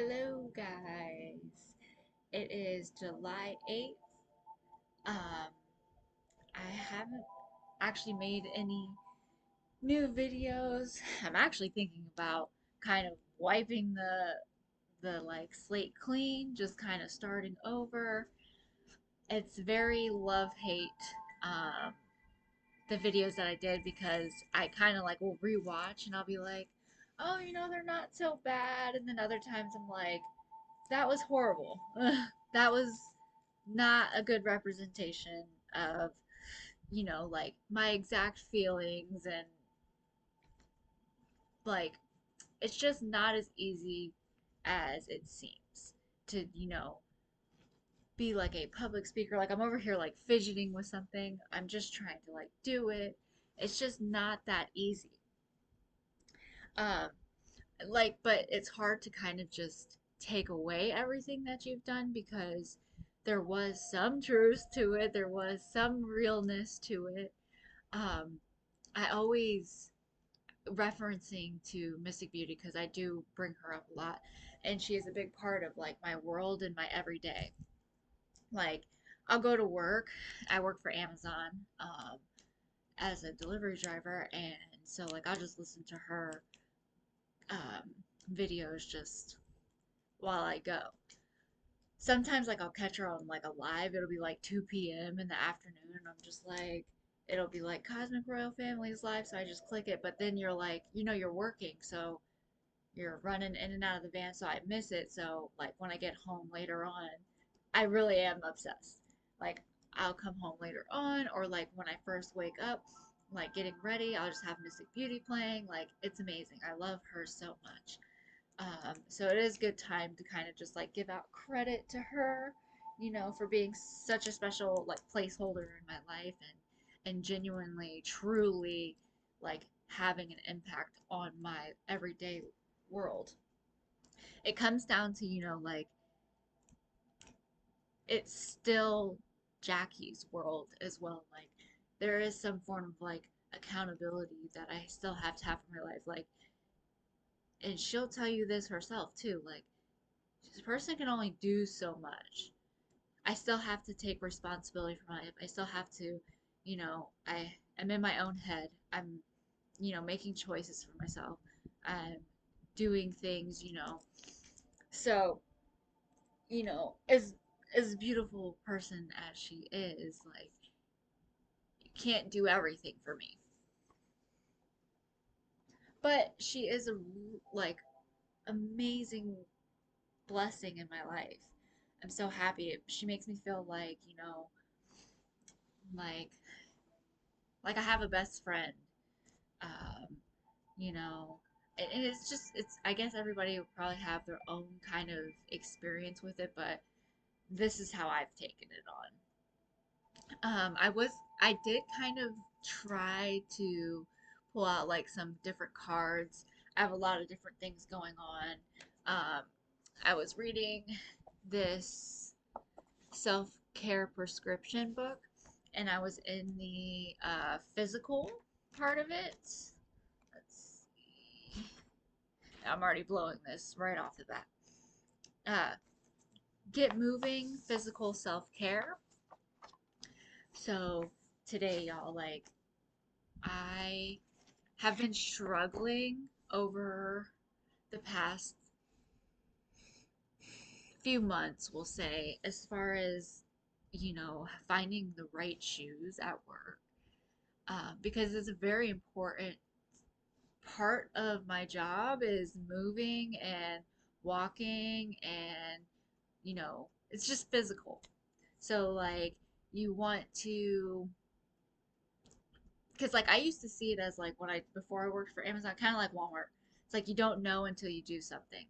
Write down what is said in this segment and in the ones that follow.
Hello, guys. It is July 8th. Um, I haven't actually made any new videos. I'm actually thinking about kind of wiping the like slate clean, just kind of starting over. It's very love-hate um the videos that I did because I kind of like will rewatch and I'll be like, "Oh, they're not so bad." And then other times I'm like, that was horrible. That was not a good representation of, like my exact feelings and like it's just not as easy as it seems to, be like a public speaker. Like I'm over here like fidgeting with something. I'm just trying to like do it. It's just not that easy. Um but it's hard to kind of just take away everything that you've done because there was some truth to it, there was some realness to it. um I always referencing to Mystic Beauty because I do bring her up a lot, and she is a big part of like my world and my everyday. Like I'll go to work. I work for Amazon as a delivery driver, and so like I'll just listen to her um, videos just while I go. Sometimes like I'll catch her on like a live. It'll be like 2 p.m. in the afternoon, and I'm just like, it'll be like Cosmic Royal Families live, so I just click it. But then you're like, you're working, so you're running in and out of the van, so I miss it. So like when I get home later on, I really am obsessed. Like I'll come home later on, or like when I first wake up, like getting ready, I'll just have Mystic Beauty playing. Like it's amazing. I love her so much. So it is good time to kind of just like give out credit to her, for being such a special like placeholder in my life and genuinely, truly like having an impact on my everyday world. It comes down to, like it's still Jackie's world as well. Like there is some form of like accountability that I still have to have in my life. Like, and she'll tell you this herself too. Like this person can only do so much. I still have to take responsibility for my life. I still have to, I am in my own head. I'm, making choices for myself. I'm doing things, So, as beautiful person as she is, like, you can't do everything for me. But she is a like amazing blessing in my life. I'm so happy. She makes me feel like, like I have a best friend. Um, you know, and it's just I guess everybody would probably have their own kind of experience with it, but this is how I've taken it on. I did kind of try to pull out like some different cards. I have a lot of different things going on. I was reading this self-care prescription book, and I was in the physical part of it. Let's see. I'm already blowing this right off the bat. Uh, Get moving, physical self-care. So today, y'all, like I have been struggling over the past few months, we'll say, as far as finding the right shoes at work, because it's a very important part of my job is moving and walking, and it's just physical. So like you want to, because like I used to see it as like when I before I worked for Amazon, kind of like Walmart. It's like you don't know until you do something.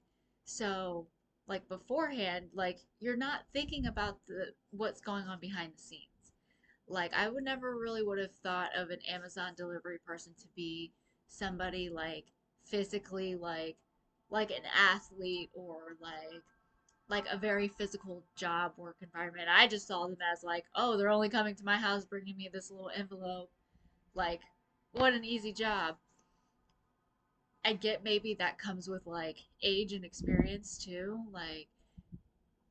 So like beforehand, like you're not thinking about the what's going on behind the scenes. Like I would never really would have thought of an Amazon delivery person to be somebody like physically like an athlete, or like a very physical job work environment. I just saw them as like, oh, they're only coming to my house bringing me this little envelope. Like, what an easy job. I get maybe that comes with like age and experience too. Like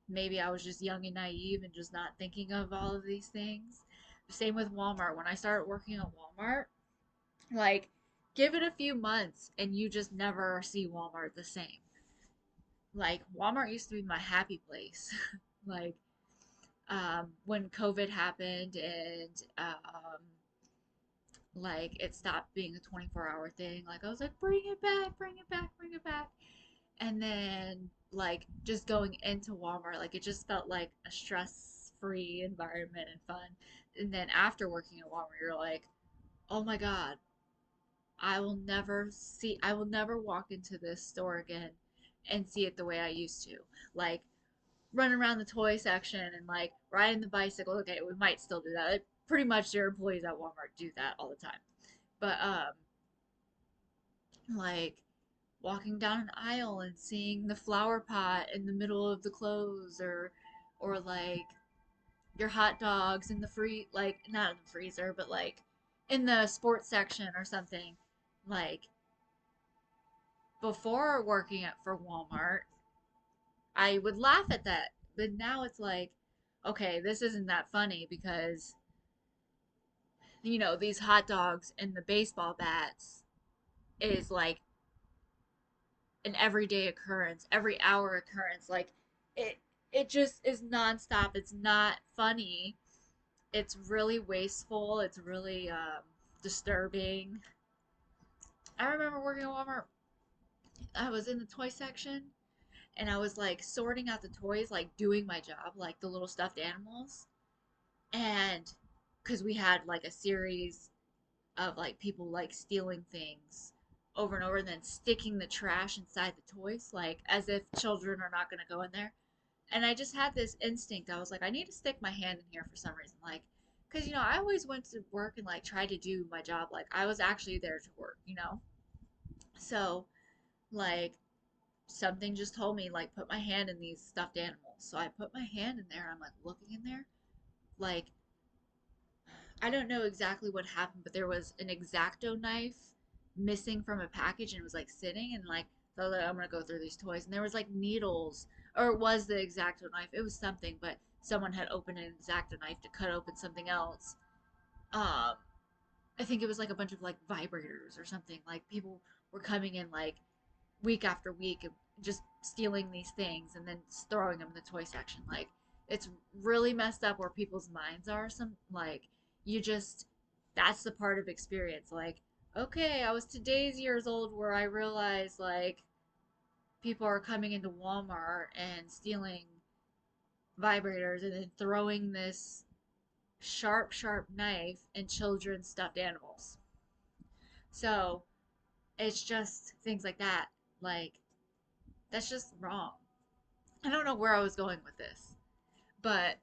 maybe I was just young and naive and just not thinking of all of these things. Same with Walmart. When I started working at Walmart, like give it a few months and you just never see Walmart the same. Like Walmart used to be my happy place. Like when COVID happened and like it stopped being a 24-hour thing, like I was like, bring it back, bring it back, bring it back. And then like just going into Walmart, like it just felt like a stress-free environment and fun. And then after working at Walmart, you're like, oh my God, I will never walk into this store again and see it the way I used to. Like run around the toy section and like riding the bicycle. Okay, we might still do that. Like, pretty much your employees at Walmart do that all the time. But like walking down an aisle and seeing the flower pot in the middle of the clothes or like your hot dogs in the like not in the freezer, but like in the sports section or something. Like before working at for Walmart, I would laugh at that. But now it's like, okay, this isn't that funny because these hot dogs and the baseball bats is like an everyday occurrence, every hour occurrence. Like it it just is nonstop. It's not funny. It's really wasteful. It's really disturbing. I remember working at Walmart. I was in the toy section and I was like sorting out the toys, like doing my job, like the little stuffed animals. And because we had like a series of like people like stealing things over and over and then sticking the trash inside the toys, like as if children are not going to go in there. And I just had this instinct. I was like, I need to stick my hand in here for some reason. Like, because, I always went to work and like tried to do my job. Like, I was actually there to work. So, like, something just told me, like, put my hand in these stuffed animals. So I put my hand in there. I'm like looking in there. Like, I don't know exactly what happened, but there was an X-Acto knife missing from a package and it was like sitting and like so I was like, I'm gonna go through these toys and there was like needles or it was the X-Acto knife. It was something, but someone had opened an X-Acto knife to cut open something else. Um, I think it was like a bunch of like vibrators or something. Like people were coming in like week after week and just stealing these things and then throwing them in the toy section. Like it's really messed up where people's minds are. Some like you just that's the part of experience. Like okay, I was today's years old where I realized like people are coming into Walmart and stealing vibrators and then throwing this sharp knife in children's stuffed animals. So it's just things like that. Like that's just wrong. I don't know where I was going with this, but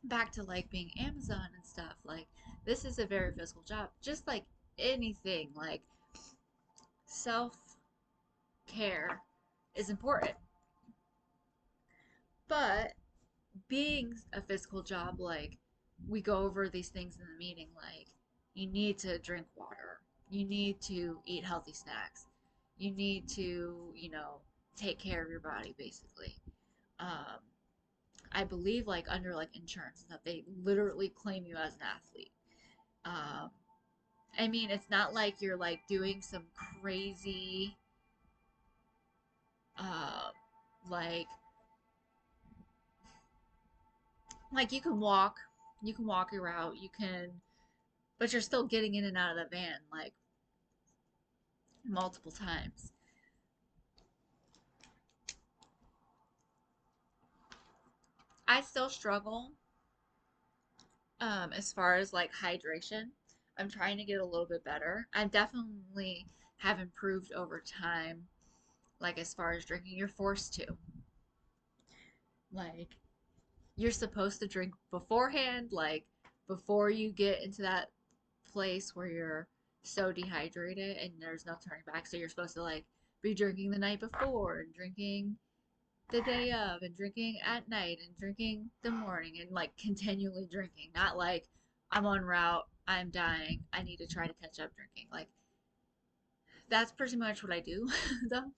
back to like being Amazon and stuff. Like this is a very physical job, just like anything. Like self care is important, but being a physical job, like we go over these things in the meeting, like you need to drink water, you need to eat healthy snacks, you need to, take care of your body basically. Um, I believe like under like insurance and stuff, they literally claim you as an athlete. Um, I mean, it's not like you're like doing some crazy, uh, like you can walk your route, but you're still getting in and out of the van like multiple times. I still struggle, as far as like hydration. I'm trying to get a little bit better. I definitely have improved over time, like as far as drinking. You're forced to. Like you're supposed to drink beforehand, like before you get into that place where you're so dehydrated and there's no turning back. So you're supposed to like be drinking the night before and drinking the day of and drinking at night and drinking the morning and like continually drinking. Not like I'm on route, I'm dying, I need to try to catch up drinking. Like that's pretty much what I do though.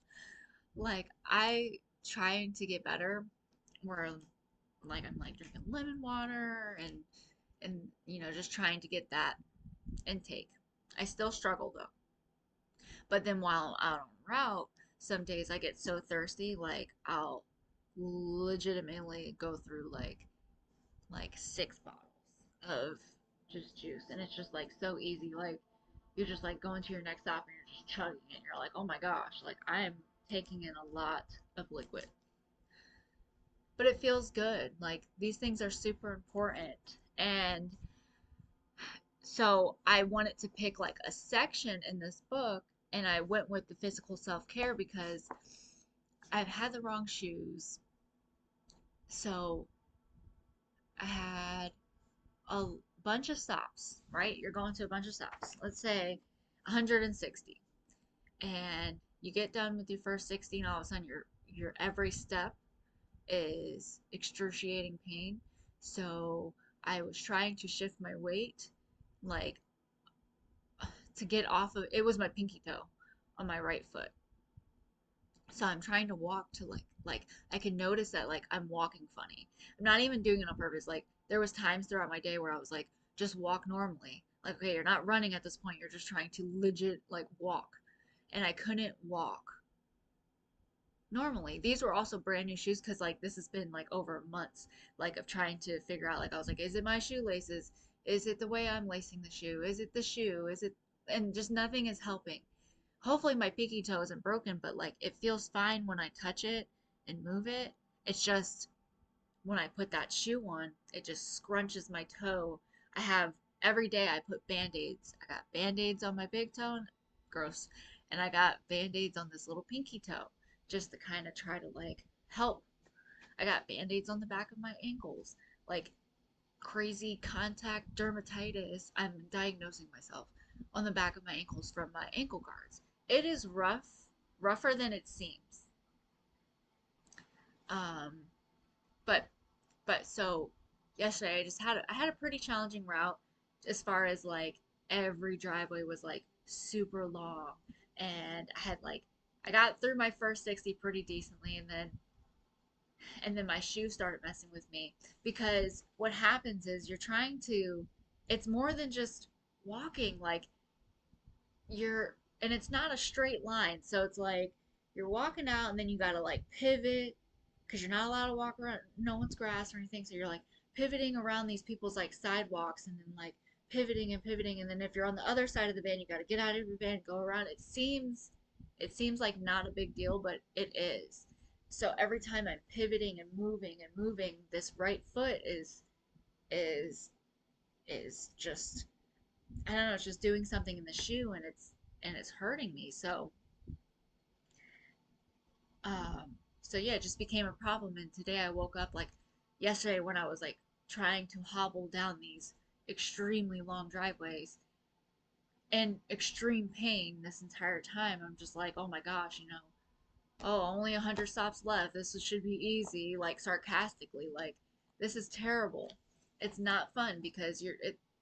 Like I trying to get better where like I'm like drinking lemon water and just trying to get that intake. I still struggle though. But then while I'm out on route, some days I get so thirsty, like I'll legitimately go through like 6 bottles of just juice, and it's just like so easy. Like you're just like going to your next stop and you're just chugging it. And you're like, oh my gosh, like I am taking in a lot of liquid, but it feels good. Like these things are super important, and so I wanted to pick like a section in this book, and I went with the physical self care because I've had the wrong shoes. So I had a bunch of stops, right? You're going to a bunch of stops. Let's say 160. And you get done with your first 60 and all of a sudden your every step is excruciating pain. So I was trying to shift my weight like to get off of it was my pinky toe on my right foot. So I'm trying to walk to like I can notice that like I'm walking funny. I'm not even doing it on purpose. Like there was times throughout my day where I was like just walk normally. Like okay, you're not running at this point. You're just trying to legit like walk. And I couldn't walk normally. These were also brand new shoes because like this has been like over months like of trying to figure out like I was like is it my shoelaces? Is it the way I'm lacing the shoe? Is it the shoe? Is it and just nothing is helping. Hopefully my pinky toe isn't broken, but like it feels fine when I touch it and move it. It's just when I put that shoe on, it just scrunches my toe. I have every day I put band-aids. I got band-aids on my big toe, gross, and I got band-aids on this little pinky toe just to kind of try to like help. I got band-aids on the back of my ankles, like crazy contact dermatitis. I'm diagnosing myself on the back of my ankles from my ankle guards. It is rough, rougher than it seems. Um, but so yesterday I had a pretty challenging route as far as like every driveway was like super long, and I had like I got through my first 60 pretty decently, and then my shoe started messing with me because what happens is you're trying to it's more than just walking like you're and it's not a straight line, so it's like you're walking out and then you gotta like pivot because you're not allowed to walk around no one's grass or anything, so you're like pivoting around these people's like sidewalks and then like pivoting, and then if you're on the other side of the van you gotta get out of your van, go around. It seems like not a big deal, but it is. So every time I'm pivoting and moving, this right foot is is just I don't know, it's just doing something in the shoe, and it's hurting me. So yeah, it just became a problem. And today I woke up like yesterday when I was like trying to hobble down these extremely long driveways in extreme pain this entire time. I'm just like, oh my gosh, oh, only 100 stops left. This should be easy, like sarcastically, like this is terrible. It's not fun because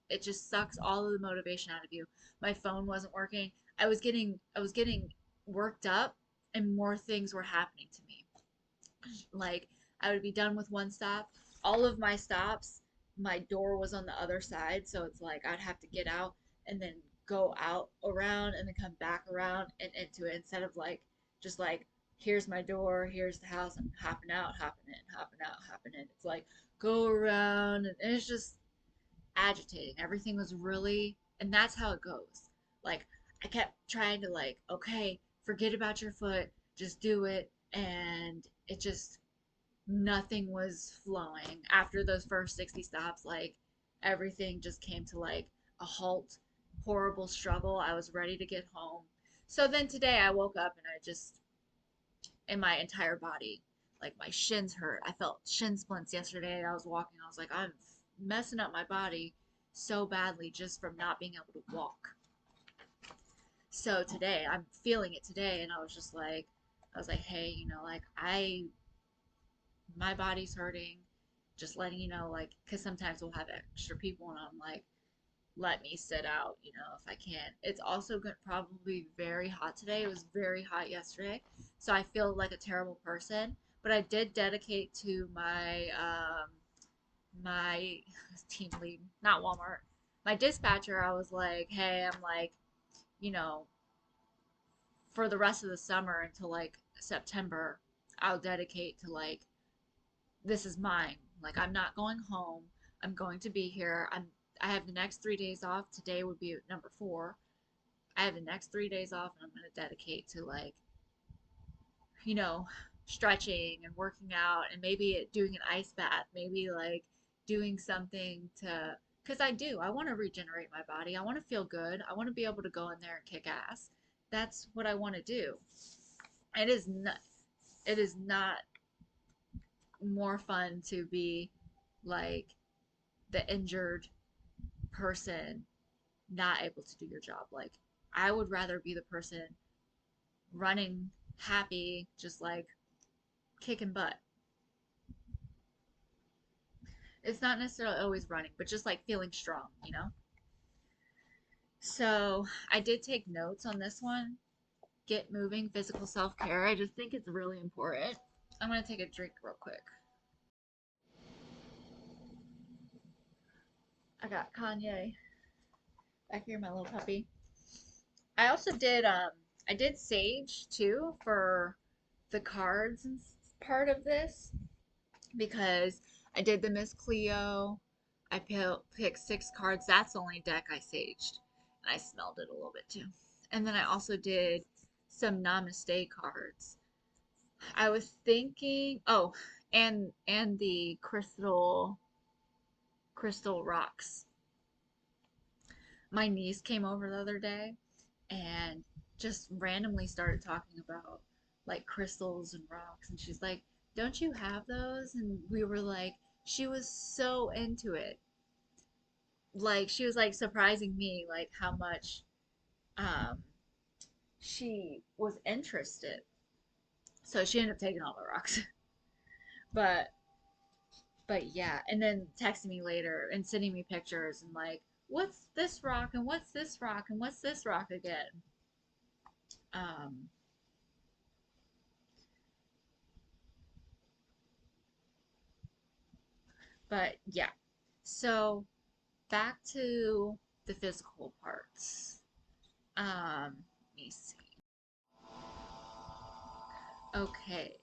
it just sucks all of the motivation out of you. My phone wasn't working. I was getting worked up and more things were happening to me. Like I would be done with one stop. All of my stops, my door was on the other side, so it's like I'd have to get out and then go out around and then come back around and into it instead of like just like here's my door, here's the house, I'm hopping out, hopping in, hopping out, hopping in. It's like go around and it's just agitating. Everything was really and that's how it goes. Like I kept trying to like, okay, forget about your foot, just do it, and it just nothing was flowing. After those first 60 stops, like everything just came to like a halt, horrible struggle. I was ready to get home. So then today I woke up and I just, in my entire body, like my shins hurt. I felt shin splints yesterday. I was walking. I was like, I'm messing up my body so badly just from not being able to walk. So today I'm feeling it today, and I was like, hey, like my body's hurting, just letting you know, like, because sometimes we'll have extra people, and I'm like, let me sit out, if I can. It's also going to probably be very hot today. It was very hot yesterday, so I feel like a terrible person. But I did dedicate to my team lead, not Walmart, my dispatcher. I was like, hey, I'm like, you know, for the rest of the summer until like September, I'll dedicate to like this is mine. Like I'm not going home. I'm going to be here. I have the next 3 days off. Today would be number 4. I have the next 3 days off, and I'm going to dedicate to like you know stretching and working out, and maybe doing an ice bath. Maybe like doing something to because I want to regenerate my body. I want to feel good. I want to be able to go in there and kick ass. That's what I want to do. It is not. It is not more fun to be like the injured person not able to do your job. Like I would rather be the person running happy, just like kicking butt. It's not necessarily always running, but just like feeling strong. So I did take notes on this one. Get moving, physical self care. I just think it's really important. I'm gonna take a drink real quick. I got Kanye back here, my little puppy. I also did I did Sage too for the cards and part of this because I did the Miss Cleo. I picked 6 cards. That's the only deck I saged, and I smelled it a little bit too. And then I also did some Namaste cards. I was thinking, oh, and the crystal rocks. My niece came over the other day and just randomly started talking about like crystals and rocks, and she's like, don't you have those? And we were like, she was so into it. Like she was like surprising me like how much um she was interested. So she ended up taking all the rocks. but but yeah, and then texting me later and sending me pictures and like, what's this rock and what's this rock and what's this rock again? um but yeah, so back to the physical parts. Let me see. Okay,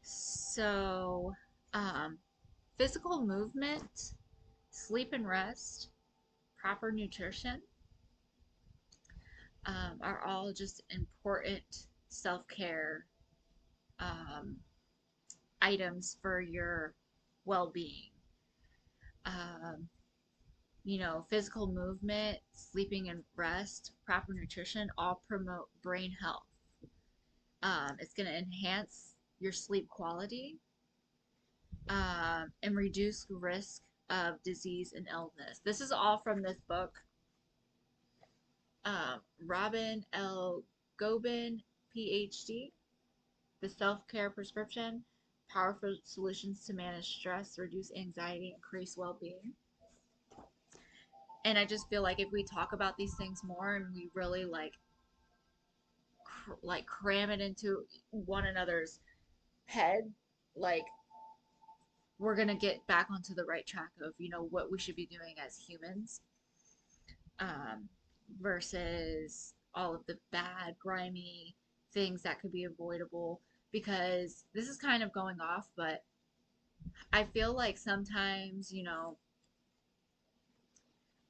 so um, physical movement, sleep and rest, proper nutrition are all just important self care um, items for your well being. Um, physical movement, sleeping and rest, proper nutrition all promote brain health. It's going to enhance your sleep quality and reduce risk of disease and illness. This is all from this book. Robin L. Gobin, PhD, The Self Care Prescription, Powerful Solutions to Manage Stress, Reduce Anxiety, Increase Well Being. And I just feel like if we talk about these things more and we really like cram it into one another's head, like we're gonna get back onto the right track of what we should be doing as humans, um, versus all of the bad, grimy things that could be avoidable. Because this is kind of going off, but I feel like sometimes,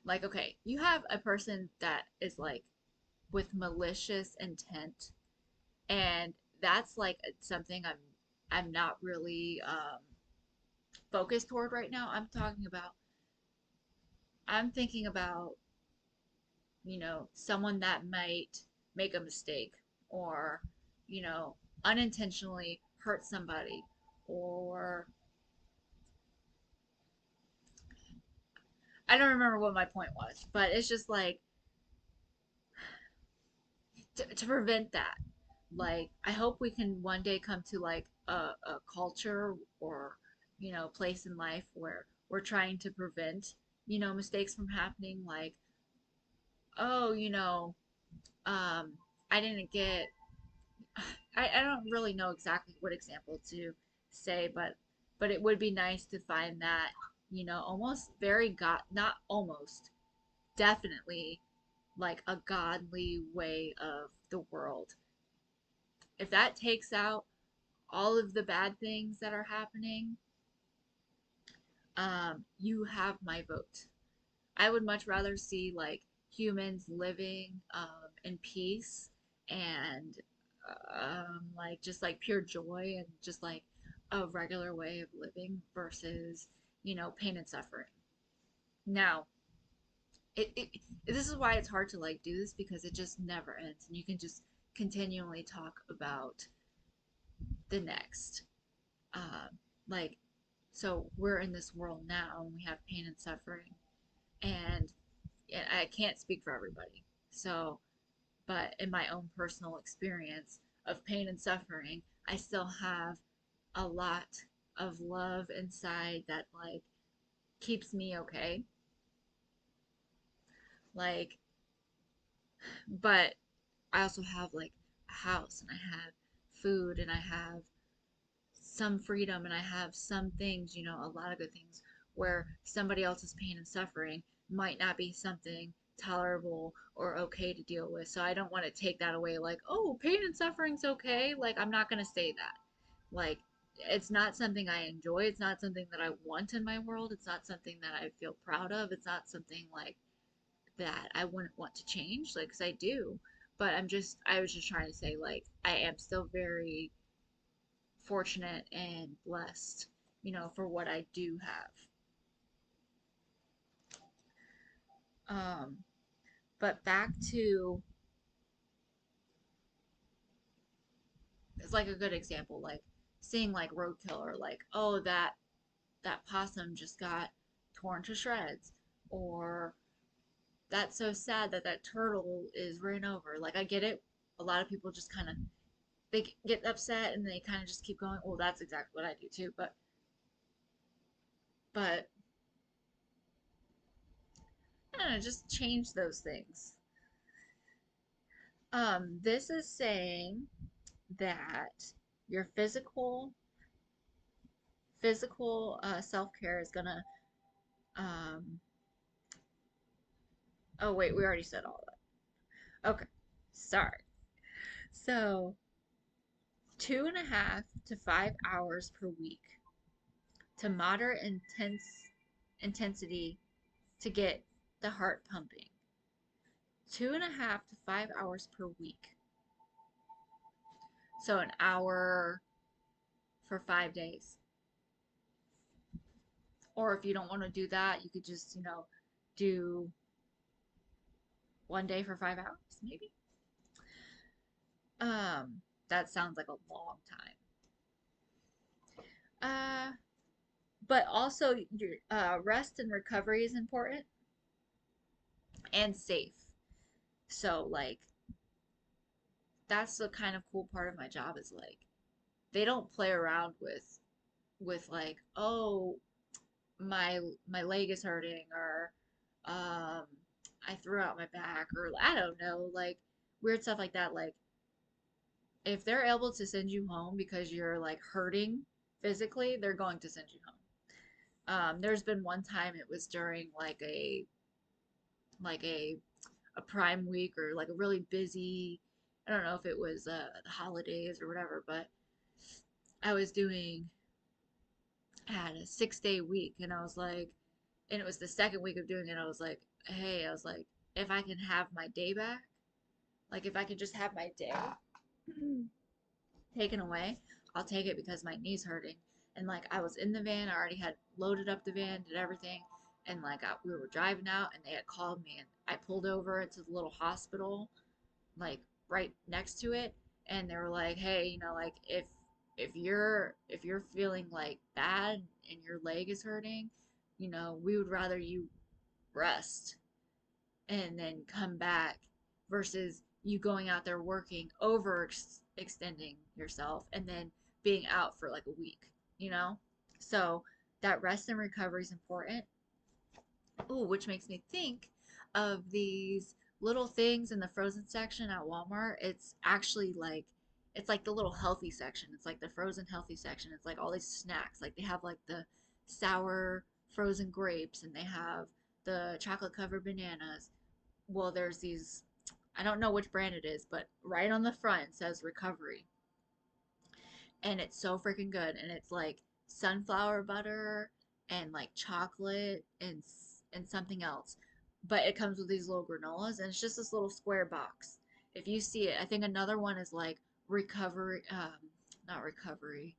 like, okay, you have a person that is like with malicious intent, and that's like something I'm not really focused toward right now. I'm thinking about someone that might make a mistake, or, you know, unintentionally hurt somebody, or I don't remember what my point was, but it's just like to prevent that. Like, I hope we can one day come to like a culture or, place in life where we're trying to prevent mistakes from happening, like, oh, I didn't get, I don't really know exactly what example to say, but it would be nice to find that, almost very God, not almost, definitely like a godly way of the world. If that takes out all of the bad things that are happening, you have my vote. I would much rather see like humans living in peace and like just like pure joy and just like a regular way of living versus pain and suffering. Now, it this is why it's hard to like do this because it just never ends and you can just continually talk about the next. Um, like, so we're in this world now and we have pain and suffering, and I can't speak for everybody. So, but in my own personal experience of pain and suffering, I still have a lot of love inside that like keeps me okay. Like, but I also have like a house and I have food and I have some freedom and I have some things, a lot of good things where somebody else's pain and suffering might not be something tolerable or okay to deal with. So I don't want to take that away like, oh, pain and suffering's okay. Like, I'm not going to say that. Like, it's not something I enjoy. It's not something that I want in my world. It's not something that I feel proud of. It's not something like that I wouldn't want to change, like, 'cause I do. But I was just trying to say, like, I am still very fortunate and blessed, for what I do have. Um, but back to, it's like a good example, like seeing like roadkill or like, oh, that possum just got torn to shreds, or that's so sad that that turtle is ran over. Like, I get it. A lot of people just kind of they get upset and they kind of just keep going. Well, that's exactly what I do too. But I don't know, just change those things. This is saying that your physical self-care is gonna um oh wait, we already said all that. Okay, sorry. So 2.5 to 5 hours per week to moderate intensity to get the heart pumping. 2.5 to 5 hours per week. So an hour for 5 days. Or if you don't want to do that, you could just, do one day for 5 hours, maybe. That sounds like a long time. Uh, but also your rest and recovery is important and safe. So like that's the kind of cool part of my job is like they don't play around with like, oh, my leg is hurting, or um I threw out my back, or I don't know, like weird stuff like that. Like if they're able to send you home because you're like hurting physically, they're going to send you home. There's been one time it was during like a prime week or like a really busy, I don't know if it was the holidays or whatever, but I was doing I had a 6 day week and I was like, and it was the second week of doing it. I was like, hey, I was like, if I can have my day back, like if I can just have my day taken away, I'll take it because my knee's hurting. And like I was in the van, I already had loaded up the van, did everything, and like we were driving out, and they had called me, and I pulled over into the little hospital, like right next to it, and they were like, hey, like if you're feeling like bad and your leg is hurting, we would rather you rest and then come back versus you going out there working, overextending yourself, and then being out for like a week, you know? So that rest and recovery is important. Ooh, which makes me think of these little things in the frozen section at Walmart. It's actually like it's like the little healthy section. It's like the frozen healthy section. It's like all these snacks. Like they have like the sour frozen grapes and they have the chocolate covered bananas. Well, there's these I don't know which brand it is, but right on the front it says recovery. And it's so freaking good. And it's like sunflower butter and like chocolate and something else. But it comes with these little granolas, and it's just this little square box. If you see it, I think another one is like recovery, not recovery,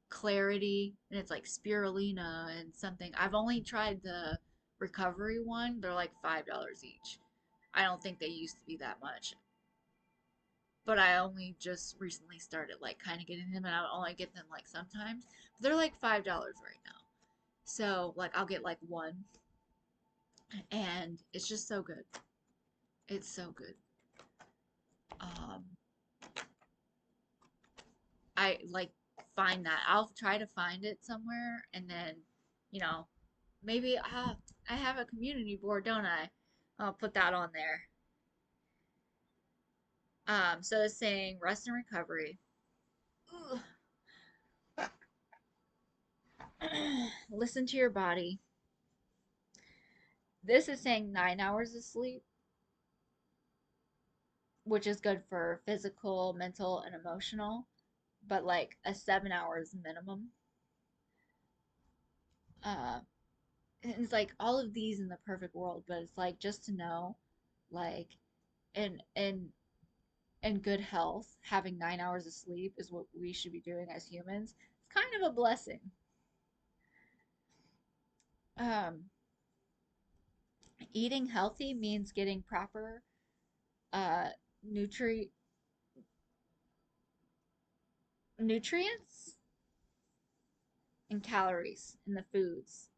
clarity, and it's like spirulina and something. I've only tried the recovery one. They're like $5 each. I don't think they used to be that much, but I only just recently started like kind of getting them, and I only get them like sometimes. But they're like $5 right now. So like I'll get like one, and it's just so good. It's so good. Um, I like find that. I'll try to find it somewhere, and then you know maybe I have a community board, don't I? I'll put that on there. So it's saying rest and recovery. Listen to your body. This is saying 9 hours of sleep, which is good for physical, mental, and emotional, but like a 7 hours minimum. Uh, and it's like all of these in the perfect world, but it's like just to know, like, in in good health, having 9 hours of sleep is what we should be doing as humans. It's kind of a blessing. Um, Eating healthy means getting proper uh, nutri nutrients and calories in the foods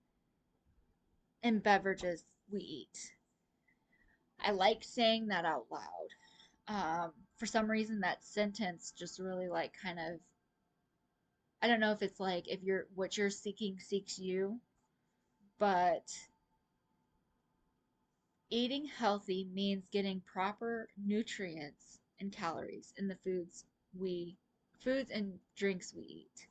and beverages we eat. I like saying that out loud. For some reason, that sentence just really like kind of, I don't know if it's like if you're what you're seeking seeks you, but eating healthy means getting proper nutrients and calories in the we, foods and drinks we eat.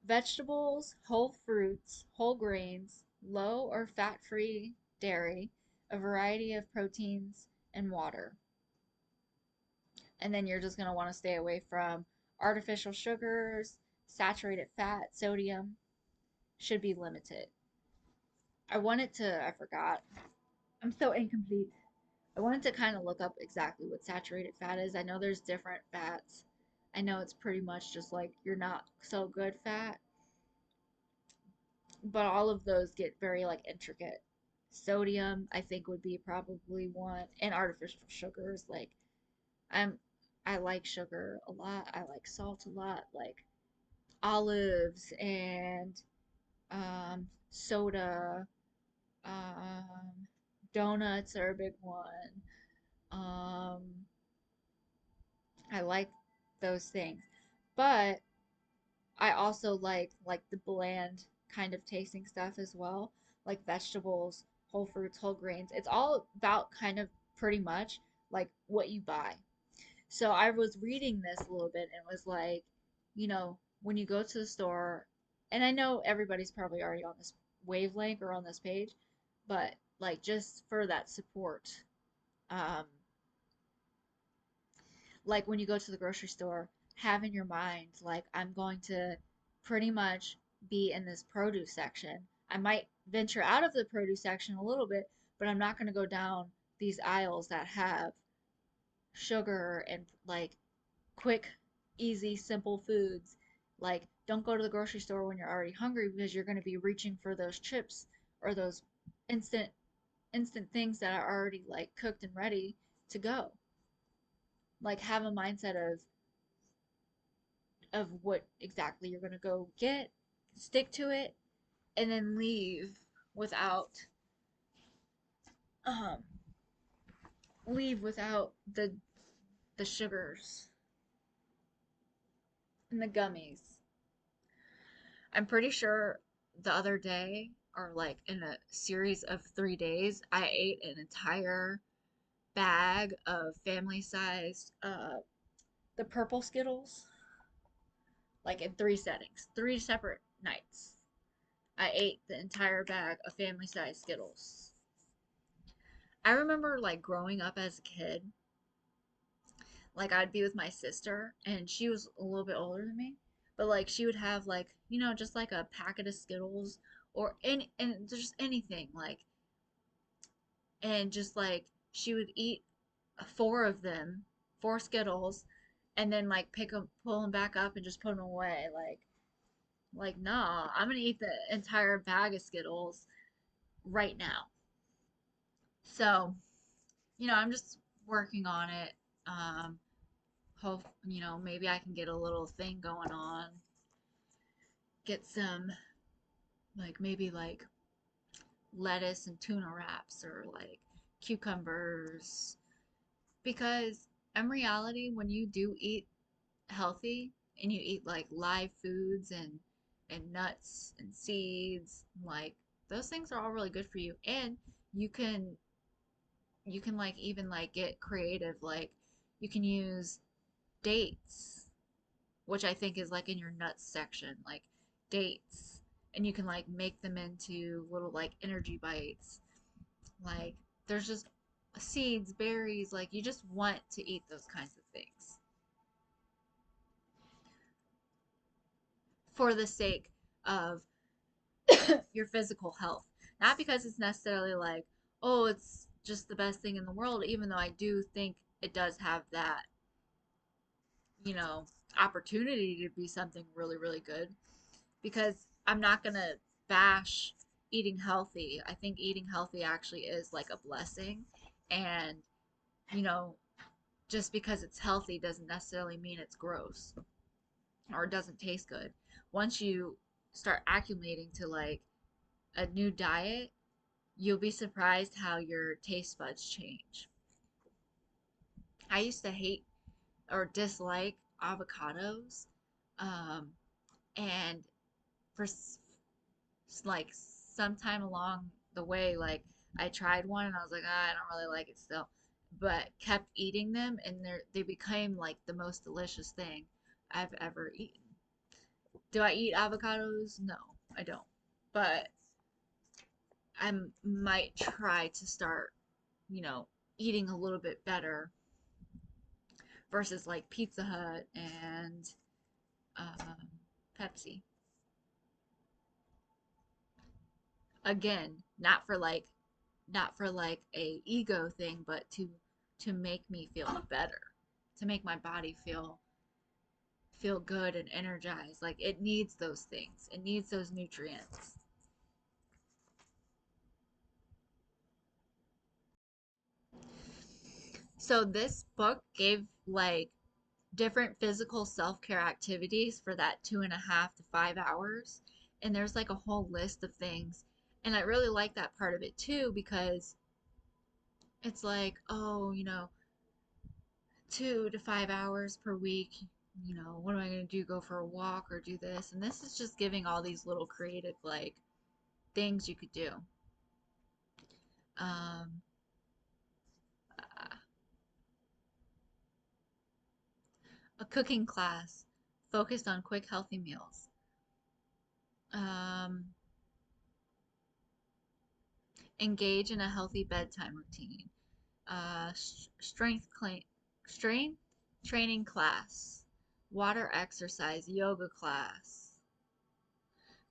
Vegetables, whole fruits, whole grains, low or fat-free dairy, a variety of proteins, and water. And then you're just going to want to stay away from artificial sugars, saturated fat, sodium should be limited. I forgot. I'm so incomplete. I wanted to kind of look up exactly what saturated fat is. I know there's different fats. I know it's pretty much just like you're not so good fat, but all of those get very like intricate. Sodium, I think, would be probably one, and artificial sugars. Like I'm, I like sugar a lot. I like salt a lot. Like olives and soda. Um, Donuts are a big one. Um, I like those things, but I also like the bland kind of tasting stuff as well, like vegetables, whole fruits, whole grains. It's all about kind of pretty much like what you buy. So I was reading this a little bit and was like, when you go to the store, and I know everybody's probably already on this wavelength or on this page, but like just for that support, um, like when you go to the grocery store, have in your mind, like, I'm going to pretty much be in this produce section. I might venture out of the produce section a little bit, but I'm not going to go down these aisles that have sugar and like quick, easy, simple foods. Like, don't go to the grocery store when you're already hungry because you're going to be reaching for those chips or those instant instant things that are already like cooked and ready to go. Like have a mindset of what exactly you're going to go get, stick to it, and then without um leave without the sugars and the gummies. I'm pretty sure the other day or like in a series of 3 days, I ate an entire bag of family sized the purple Skittles, like in three settings, three separate nights. I ate the entire bag of family sized Skittles. I remember like growing up as a kid, like I'd be with my sister and she was a little bit older than me, but like she would have like, just like a packet of Skittles or any and just anything like, and just like she would eat four of them, four Skittles, and then like pick them, pull them back up, and just put them away. Like nah, I'm gonna eat the entire bag of Skittles right now. So, I'm just working on it. Hope, maybe I can get a little thing going on. Get some, like maybe like lettuce and tuna wraps or like cucumbers. Because in reality, when you do eat healthy and you eat like live foods and nuts and seeds, like those things are all really good for you. And you can like even like get creative, like you can use dates, which I think is like in your nuts section, like dates, and you can like make them into little like energy bites. Like there's just seeds, berries, like you just want to eat those kinds of things for the sake of your physical health. Not because it's necessarily like, oh, it's just the best thing in the world, even though I do think it does have that, you know, opportunity to be something really, really good. Because I'm not going to bash eating healthy. I think eating healthy actually is like a blessing. And, you know, just because it's healthy doesn't necessarily mean it's gross or doesn't taste good. Once you start acclimating to like a new diet, you'll be surprised how your taste buds change. I used to hate or dislike avocados, um, and for like sometime along the way, like I tried one and I was like, ah, I don't really like it still, but kept eating them, and they became like the most delicious thing I've ever eaten. Do I eat avocados? No, I don't. But I might try to start, eating a little bit better versus like Pizza Hut and um, Pepsi. Again, not for like a ego thing, but to make me feel better, to make my body feel good and energized. Like it needs those things. It needs those nutrients. So this book gave like different physical self-care activities for that 2.5 to 5 hours, and there's like a whole list of things, and I really like that part of it too because it's like, oh, 2 to 5 hours per week, what am I going to do, go for a walk or do this, and this is just giving all these little creative like things you could do. um a cooking class focused on quick healthy meals. um Engage in a healthy bedtime routine. Strength strength training class, water exercise, yoga class,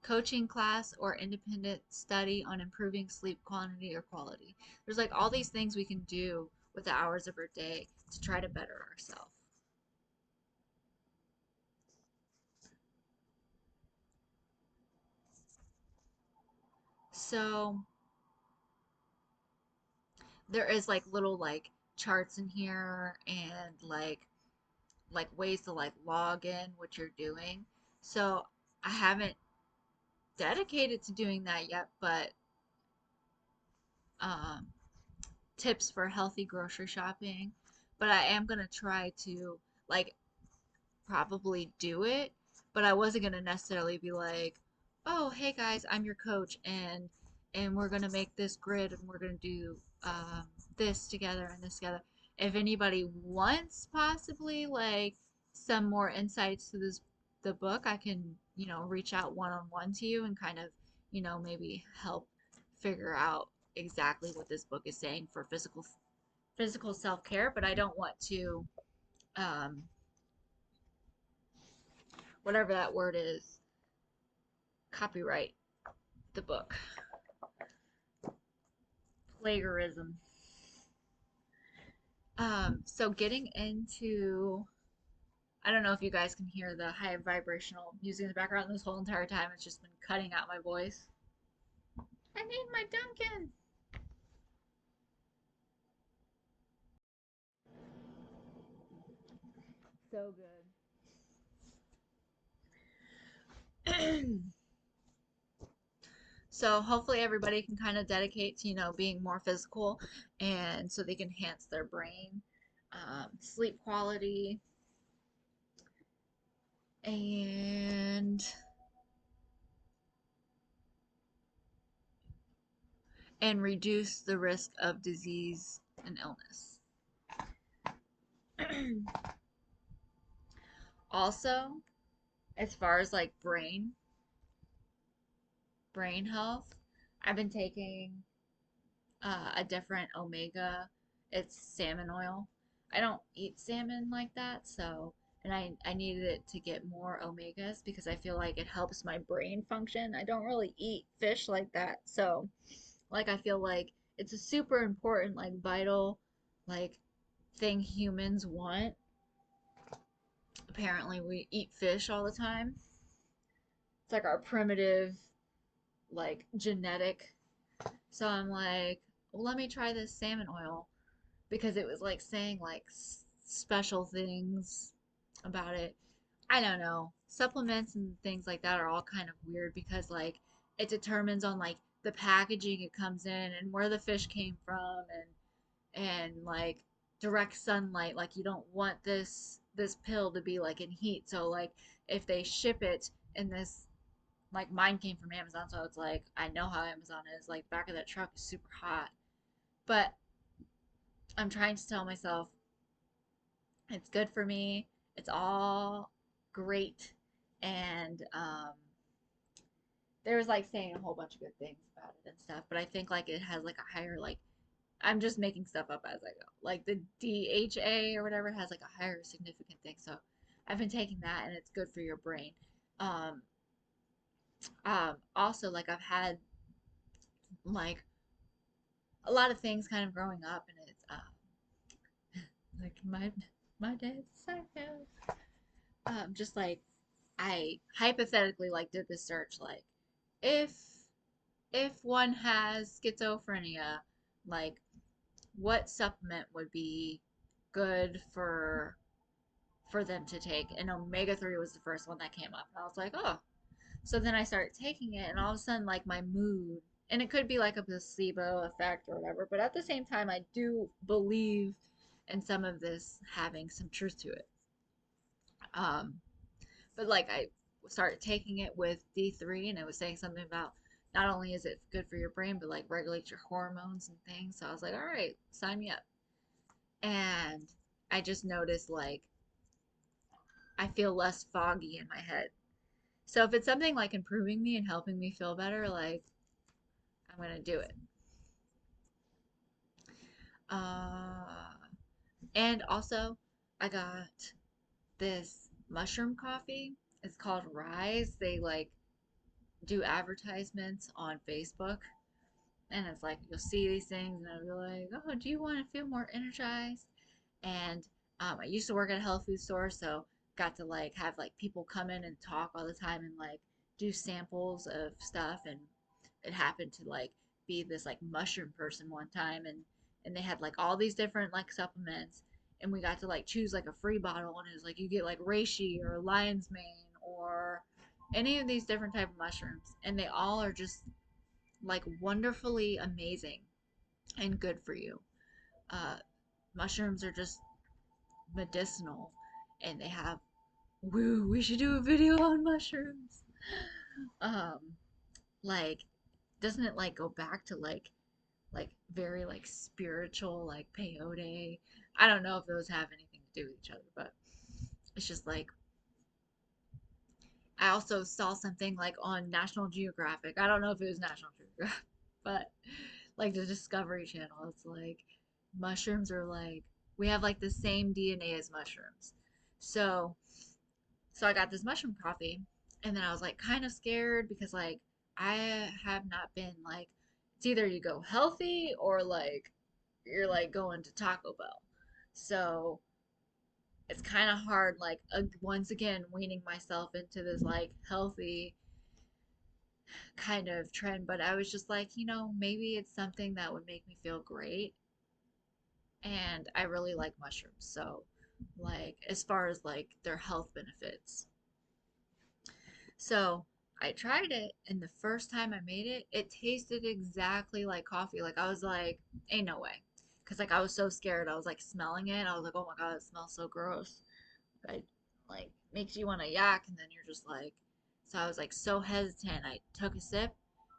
coaching class, or independent study on improving sleep quantity or quality. There's like all these things we can do with the hours of our day to try to better ourselves. So there is like little like charts in here and like ways to like log in what you're doing. So I haven't dedicated to doing that yet, but um, tips for healthy grocery shopping. But I am gonna try to like probably do it, but I wasn't gonna necessarily be like, oh, hey guys, I'm your coach, and we're gonna make this grid, and we're gonna do this together and this together. If anybody wants possibly like some more insights to the book, I can, reach out one on one to you and kind of, maybe help figure out exactly what this book is saying for physical self-care, but I don't want to um whatever that word is, copyright the book. Plagiarism. So getting into, I don't know if you guys can hear the high vibrational music in the background. This whole entire time it's just been cutting out my voice. I need my Duncan. So good. So hopefully everybody can kind of dedicate to, being more physical and so they can enhance their brain, sleep quality, and reduce the risk of disease and illness. Also, as far as like brain health, I've been taking a different omega. It's salmon oil. I don't eat salmon like that, so and I needed it to get more omegas because I feel like it helps my brain function. I don't really eat fish like that, so like I feel like it's a super important like vital like thing humans want. Apparently, we eat fish all the time. It's like our primitive like genetic. So I'm like, well, let me try this salmon oil because it was like saying like special things about it. I don't know. Supplements and things like that are all kind of weird because like it determines on like the packaging it comes in and where the fish came from and like direct sunlight. Like you don't want this pill to be like in heat. So like if they ship it in this, like mine came from Amazon, so it's like I know how Amazon is. Like back of that truck is super hot. But I'm trying to tell myself it's good for me. It's all great. And there was like saying a whole bunch of good things about it and stuff. But I think like it has like a higher like I'm just making stuff up as I go. Like the DHA or whatever has like a higher significant thing. So I've been taking that and it's good for your brain. Um, Also like I've had like a lot of things kind of growing up and it's like my dad's psycho. Just like I hypothetically like did this search like if one has schizophrenia, like what supplement would be good for them to take, and omega-3 was the first one that came up and I was like, oh. So then I started taking it and all of a sudden like my mood, and it could be like a placebo effect or whatever, but at the same time I do believe in some of this having some truth to it. um but like I started taking it with D3 and it was saying something about not only is it good for your brain but like regulates your hormones and things. So I was like, all right, sign me up. And I just noticed like I feel less foggy in my head. So if it's something like improving me and helping me feel better, like I'm gonna do it. Uh, and also I got this mushroom coffee. It's called Rise. They like do advertisements on Facebook. And it's like you'll see these things and I'll be like, oh, do you want to feel more energized? And I used to work at a health food store, so got to like have like people come in and talk all the time and like do samples of stuff. And it happened to like be this like mushroom person one time, and they had like all these different like supplements, and we got to like choose like a free bottle, and it was like you get like reishi or lion's mane or any of these different type of mushrooms, and they all are just like wonderfully amazing and good for you. Uh, Mushrooms are just medicinal, and they have woo. We should do a video on mushrooms. Um, like, doesn't it like go back to like very like spiritual like peyote? I don't know if those have anything to do with each other, but it's just like I also saw something like on National Geographic. I don't know if it was National Geographic, but like the Discovery Channel. It's like mushrooms are like we have like the same DNA as mushrooms. So so I got this mushroom coffee and then I was like kind of scared because like I have not been like it's either you go healthy or like you're like going to Taco Bell. So it's kind of hard like once again weaning myself into this like healthy kind of trend, but I was just like, maybe it's something that would make me feel great. And I really like mushrooms. So, like, as far as like their health benefits. So, I tried it, and the first time I made it, it tasted exactly like coffee. Like, I was like, ain't no way. Because, like, I was so scared. I was like smelling it. I was like, oh my God, it smells so gross. I like makes you want to yak, and then you're just like, so I was like so hesitant. I took a sip,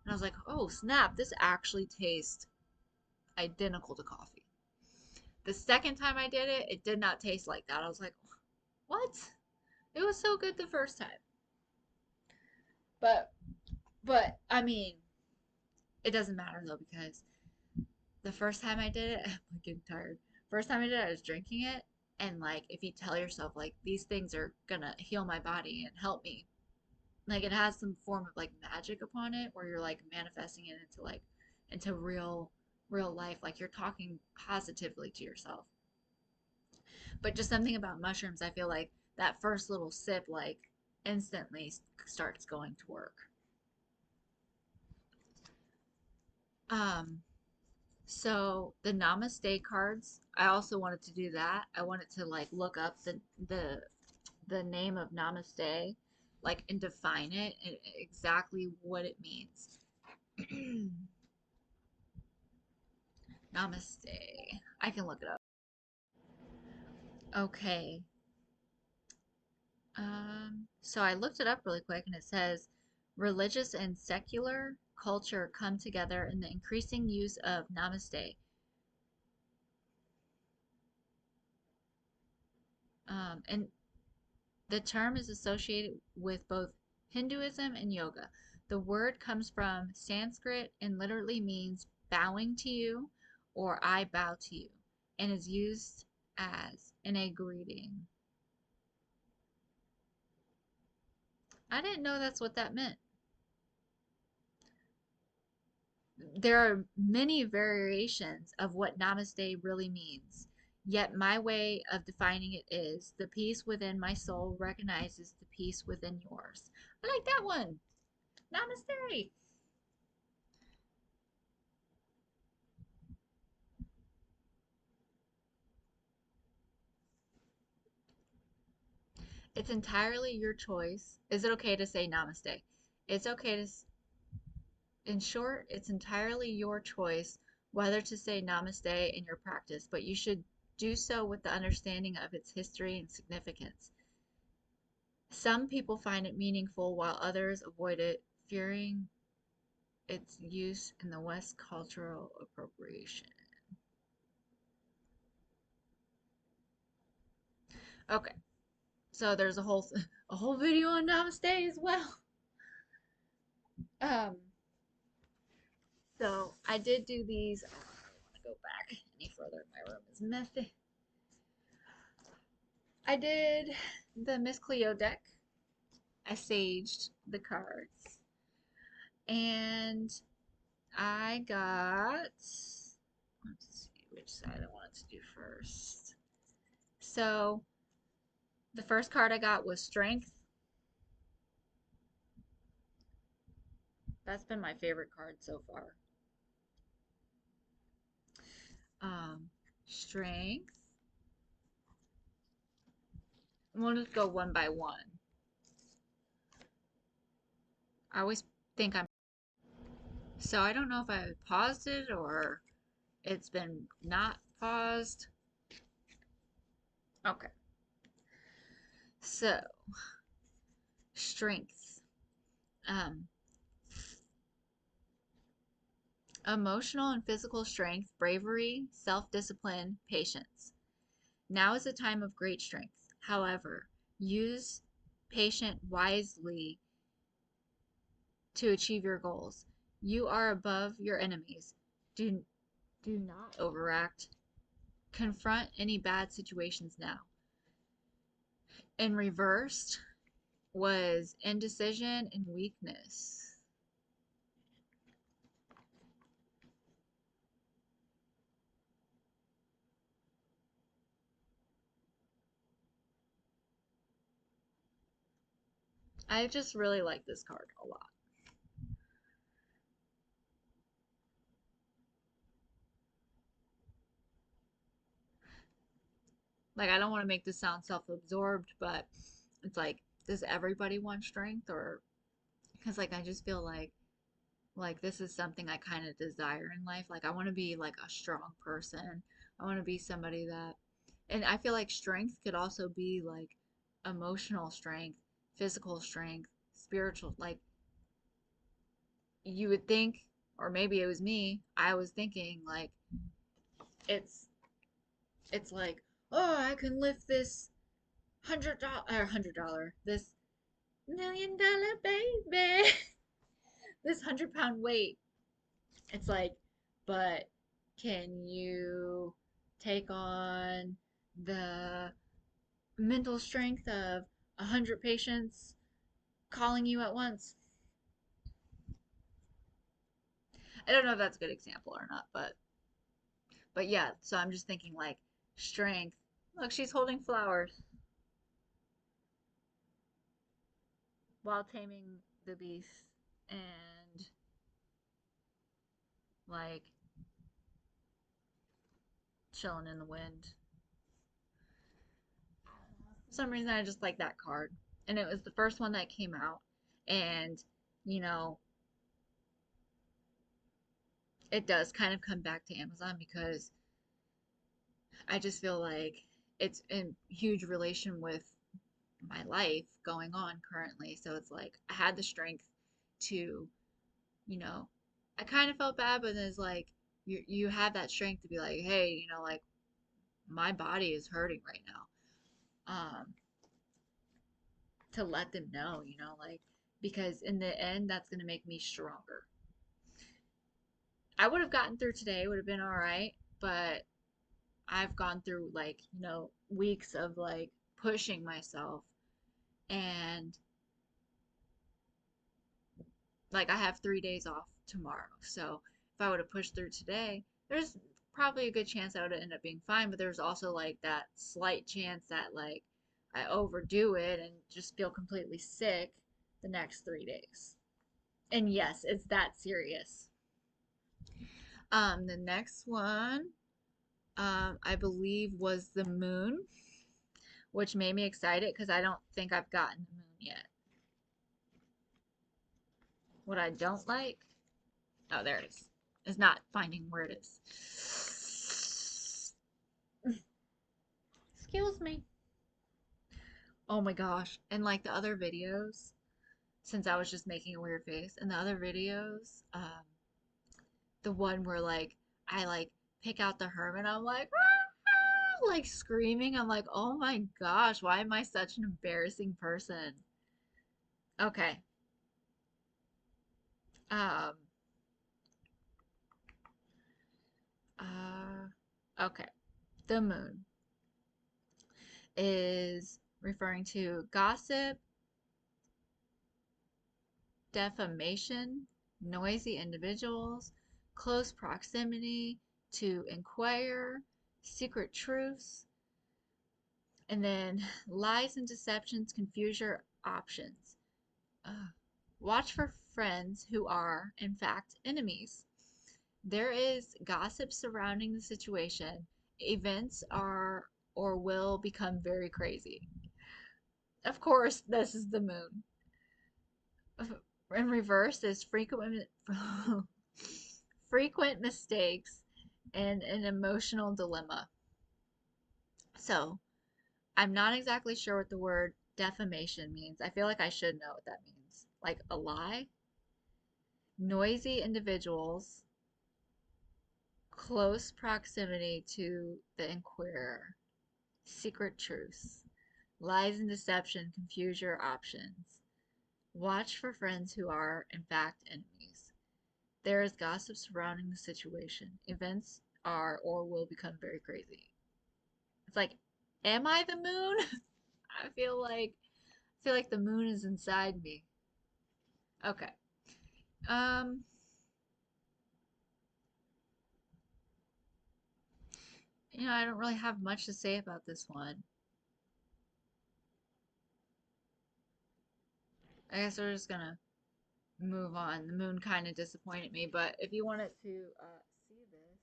and I was like, oh snap, this actually tastes identical to coffee. The second time I did it, it did not taste like that. I was like, what? It was so good the first time. But I mean, it doesn't matter though because the first time I did it, I'm getting tired. First time I did it, I was drinking it, and like if you tell yourself like these things are gonna heal my body and help me, like it has some form of like magic upon it where you're like manifesting it into like into real life, like you're talking positively to yourself. But just something about mushrooms, I feel like that first little sip like instantly starts going to work. um so the namaste cards, I also wanted to do that. I wanted to like look up the name of namaste, like and define it and exactly what it means. Namaste. I can look it up. Okay. So I looked it up really quick and it says religious and secular culture come together in the increasing use of namaste. And the term is associated with both Hinduism and yoga. The word comes from Sanskrit and literally means bowing to you or I bow to you and is used as in a greeting. I didn't know that's what that meant. There are many variations of what namaste really means. Yet my way of defining it is the peace within my soul recognizes the peace within yours. I like that one. Namaste. It's entirely your choice. Is it okay to say namaste? It's okay to, in short, it's entirely your choice whether to say namaste in your practice, but you should do so with the understanding of its history and significance. Some people find it meaningful while others avoid it, fearing its use in the West cultural appropriation. Okay, so there's a whole video on Namaste as well. Um, so I did do these. I don't want to go back any further. My room is messy. I did the Miss Cleo deck. I saged the cards, and I got. Let's see which side I wanted to do first. So the first card I got was Strength. That's been my favorite card so far. Strength. We'll just go one by one. I always think I'm. So I don't know if I paused it or it's been not paused. Okay. So, strength. Um, Emotional and physical strength, bravery, self-discipline, patience. Now is a time of great strength. However, use patience wisely to achieve your goals. You are above your enemies. Do do not overact. Confront any bad situations now. In reversed was indecision and weakness. I just really like this card a lot. Like, I don't want to make this sound self-absorbed, but it's like, does everybody want strength? Or because like I just feel like this is something I kind of desire in life. Like I want to be like a strong person. I want to be somebody that, and I feel like strength could also be like emotional strength, physical strength, spiritual. Like you would think, or maybe it was me, I was thinking like it's it's like, oh, I can lift this $100, this $1 million baby, this 100 pound weight. It's like, but can you take on the mental strength of 100 patients calling you at once? I don't know if that's a good example or not, but yeah, so I'm just thinking like strength. Look, she's holding flowers while taming the beast and like chilling in the wind. For some reason I just like that card. And it was the first one that came out. And, you know, it does kind of come back to Amazon because I just feel like it's in huge relation with my life going on currently. So it's like I had the strength to, you know, I kind of felt bad, but it's like you have that strength to be like, hey, like my body is hurting right now. To let them know, like because in the end that's gonna make me stronger. I would have gotten through today, would have been all right, but I've gone through like, weeks of like pushing myself and like I have 3 days off tomorrow. So if I would have pushed through today, there's probably a good chance I would have ended up being fine, but there's also like that slight chance that like I overdo it and just feel completely sick the next 3 days. And yes, it's that serious. The next one, I believe was the moon, which made me excited because I don't think I've gotten the moon yet. What I don't like, oh, there it is not finding where it is. Excuse me. Oh my gosh. And like the other videos, since I was just making a weird face, and the other videos, the one where like I like pick out the hermit, I'm like, like screaming. I'm like, oh my gosh, why am I such an embarrassing person? Okay. Um, okay. The moon is referring to gossip, defamation, noisy individuals, close proximity to inquire, secret truths, and then lies and deceptions confuse your options. Uh, Watch for friends who are, in fact, enemies. There is gossip surrounding the situation. Events are or will become very crazy. Of course, this is the moon. In reverse is frequent frequent mistakes and an emotional dilemma. So, I'm not exactly sure what the word defamation means. I feel like I should know what that means. like a lie, noisy individuals, close proximity to the inquirer, secret truths, lies and deception confuse your options. Watch for friends who are, in fact, enemies. There is gossip surrounding the situation. Events are or will become very crazy. It's like, am I the moon? I feel like the moon is inside me. Okay. Um, I don't really have much to say about this one. I guess we're just gonna move on. The moon kind of disappointed me, but if you wanted to see this,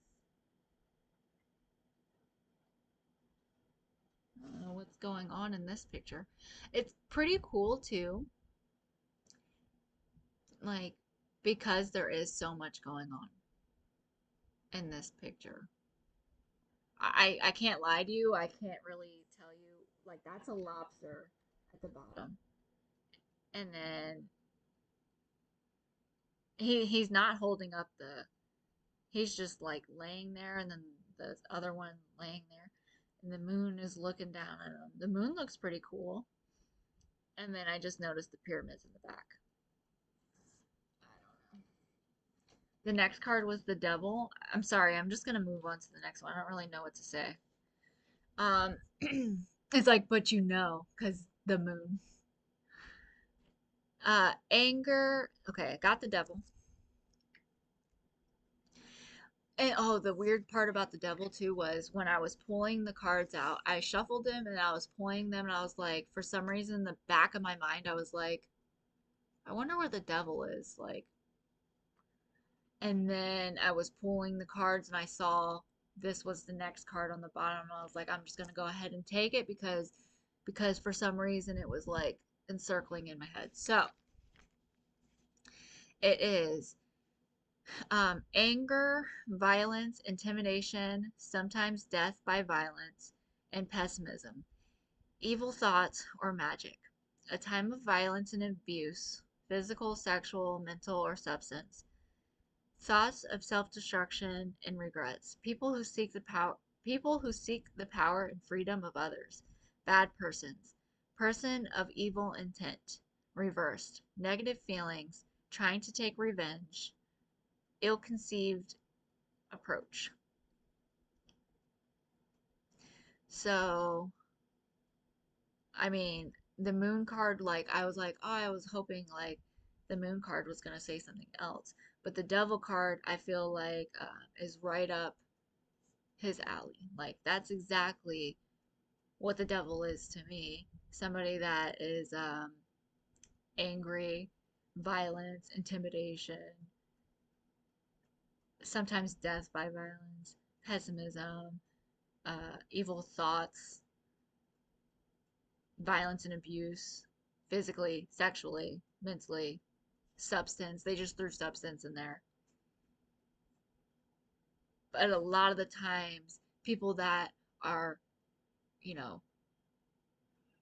I don't know what's going on in this picture. It's pretty cool too, like because there is so much going on in this picture. I can't lie to you. I can't really tell you. Like that's a lobster at the bottom, and then he's not holding up the. He's just like laying there, and then the other one laying there, and the moon is looking down at him. The moon looks pretty cool, and then I just noticed the pyramids in the back. I don't know. The next card was the devil. I'm sorry, I'm just gonna move on to the next one. I don't really know what to say. Um, it's like, but because the moon. Anger. Okay, I got the devil. And oh, the weird part about the devil too was when I was pulling the cards out, I shuffled them and I was pulling them and I was like, for some reason, the back of my mind, I was like, I wonder where the devil is. Like, and then I was pulling the cards and I saw this was the next card on the bottom. And I was like, I'm just gonna go ahead and take it because for some reason it was like encircling in my head. So it is anger, violence, intimidation, sometimes death by violence, and pessimism, evil thoughts, or magic. A time of violence and abuse, physical, sexual, mental, or substance. Thoughts of self-destruction and regrets. People who seek the power and freedom of others. Bad persons. Person of evil intent. Reversed. Negative feelings. Trying to take revenge. Ill-conceived approach. So, I mean, the moon card, like, I was like, oh, I was hoping, like, the moon card was going to say something else. But the devil card, I feel like, is right up his alley. Like, that's exactly what the devil is to me. Somebody that is angry, violence, intimidation, sometimes death by violence, pessimism, evil thoughts, violence and abuse, physically, sexually, mentally, substance. They just threw substance in there. But a lot of the times, people that are, you know,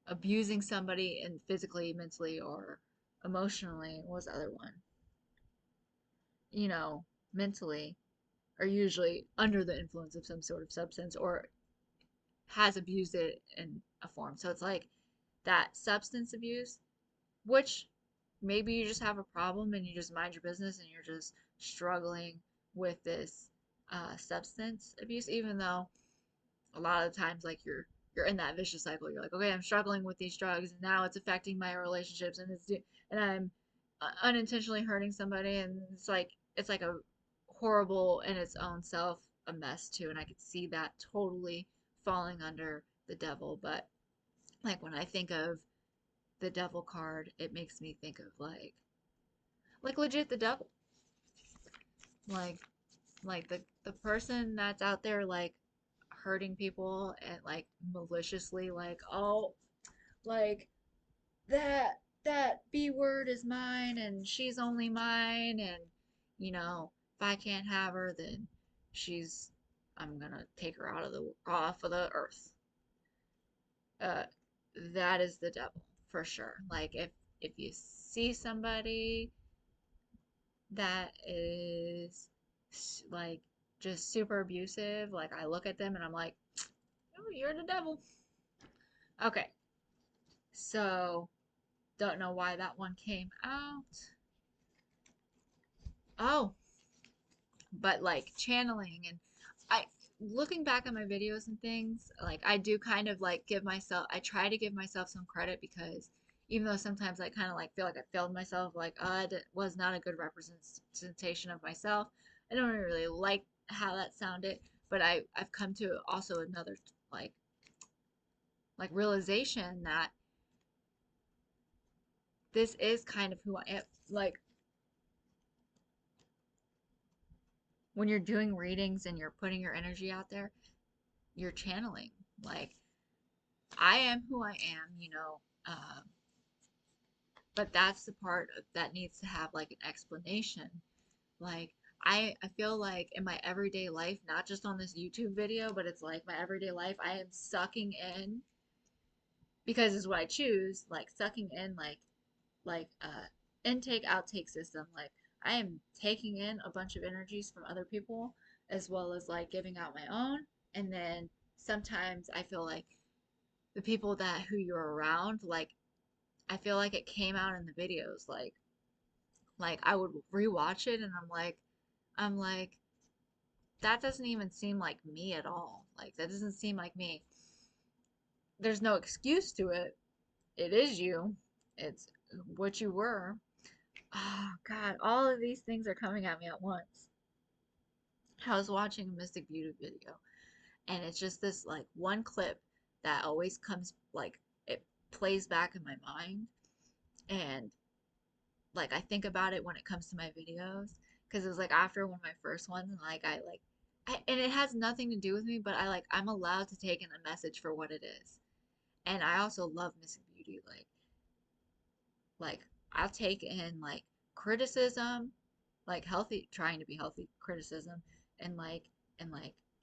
abusing somebody and physically, mentally, or emotionally, what was the other one? You know, mentally, are usually under the influence of some sort of substance or has abused it in a form. So it's like that substance abuse, which maybe you just have a problem and you just mind your business and you're just struggling with this substance abuse, even though a lot of the times like you're in that vicious cycle. You're like, okay, I'm struggling with these drugs and now it's affecting my relationships and I'm unintentionally hurting somebody and it's like a horrible in its own self a mess too, and I could see that totally falling under the devil. But like when I think of the devil card, it makes me think of like legit the devil. Like the person that's out there like hurting people and like maliciously like, oh, like that B word is mine and she's only mine and if I can't have her then she's I'm gonna take her off of the earth. Uh that is the devil for sure. Like if you see somebody that is like just super abusive, like I look at them and I'm like, oh, you're the devil. Okay, so don't know why that one came out. Oh, but like channeling and I looking back at my videos and things, like I do kind of like give myself I try to give myself some credit because even though sometimes I kind of like feel like I failed myself, like that was not a good representation of myself. I don't really like how that sounded, but I've come to also another like like realization that this is kind of who I am. Like when you're doing readings and you're putting your energy out there, you're channeling. Like I am who I am, you know, but that's the part that needs to have like an explanation. Like I feel like in my everyday life, not just on this YouTube video, but it's like my everyday life, I am sucking in because it's what I choose, like sucking in like intake outtake system. Like I am taking in a bunch of energies from other people as well as like giving out my own. And then sometimes I feel like the people that who you're around, like I feel like it came out in the videos. Like I would rewatch it and I'm like that doesn't even seem like me at all. Like that doesn't seem like me. There's no excuse to it. It is you. It's what you were. Oh God, all of these things are coming at me at once. I was watching a Mystic Beauty video and it's just this like one clip that always comes like it plays back in my mind and like I think about it when it comes to my videos because it was like after one of my first ones and like and it has nothing to do with me but I'm allowed to take in a message for what it is and I also love Missing Beauty like I'll take in like criticism like healthy trying to be healthy criticism and like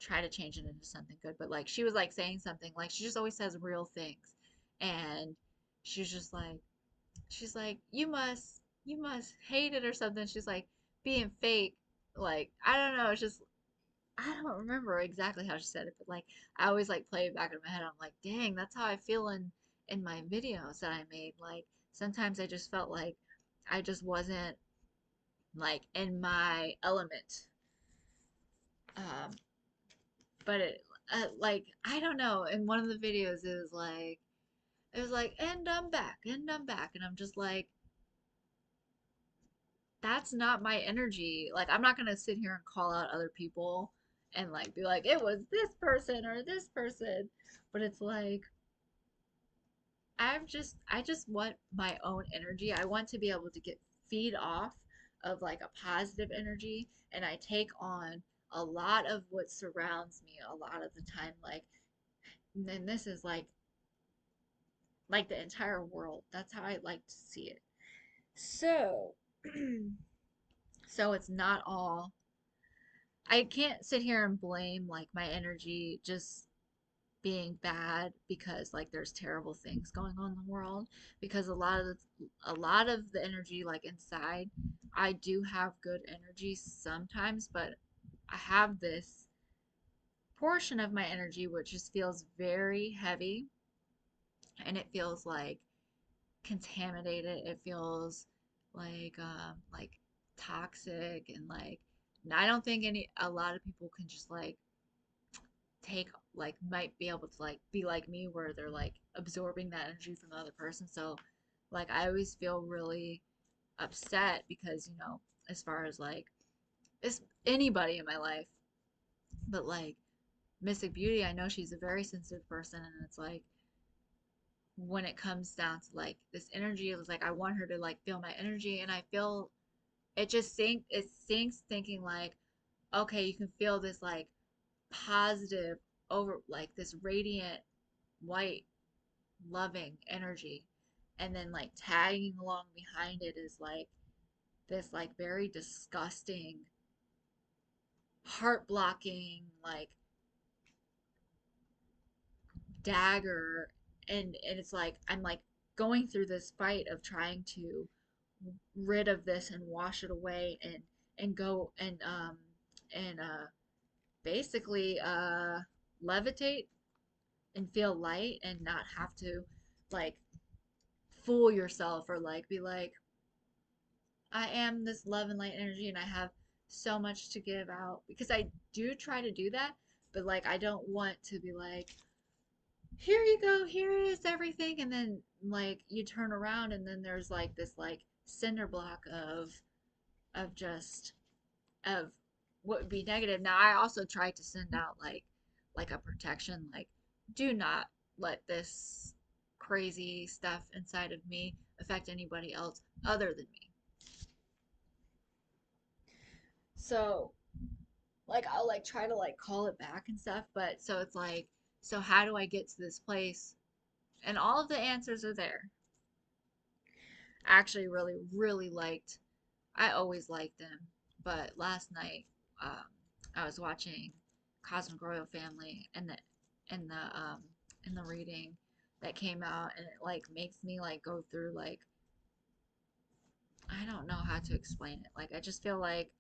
try to change it into something good but like she was like saying something like she just always says real things and she's just like she's like you must hate it or something she's like being fake like I don't know it's just I don't remember exactly how she said it but like I always like play it back in my head I'm like dang that's how I feel in my videos that I made like sometimes I just felt like I just wasn't like in my element um but like I don't know in one of the videos it was like and I'm back and I'm just like that's not my energy. Like, I'm not gonna sit here and call out other people and like be like, it was this person or this person. But it's like, I just want my own energy. I want to be able to get feed off of like a positive energy, and I take on a lot of what surrounds me a lot of the time. And then this is like the entire world. That's how I like to see it. So, so it's not all I can't sit here and blame like my energy just being bad because like there's terrible things going on in the world because a lot of the energy like inside I do have good energy sometimes but I have this portion of my energy which just feels very heavy and it feels like contaminated it feels like toxic and like I don't think any a lot of people can just like take like might be able to like be like me where they're like absorbing that energy from the other person so like I always feel really upset because you know as far as like it's anybody in my life but like Mystic Beauty I know she's a very sensitive person and it's like when it comes down to like this energy it was like I want her to like feel my energy and I feel it sinks thinking like okay you can feel this like positive over like this radiant white loving energy and then like tagging along behind it is like this like very disgusting heart blocking like dagger and it's like I'm like going through this fight of trying to rid of this and wash it away and go and basically levitate and feel light and not have to like fool yourself or like be like I am this love and light energy and I have so much to give out because I do try to do that, but like I don't want to be like here you go, here is everything, and then like you turn around and then there's like this like cinder block of just of what would be negative. Now I also try to send out like a protection, like do not let this crazy stuff inside of me affect anybody else other than me. So like I'll like try to like call it back and stuff, but so it's like so how do I get to this place? And all of the answers are there. I actually really liked I always liked them, but last night um, I was watching Cosmic Royal Family and the reading that came out, and it like makes me like go through like I don't know how to explain it. Like I just feel like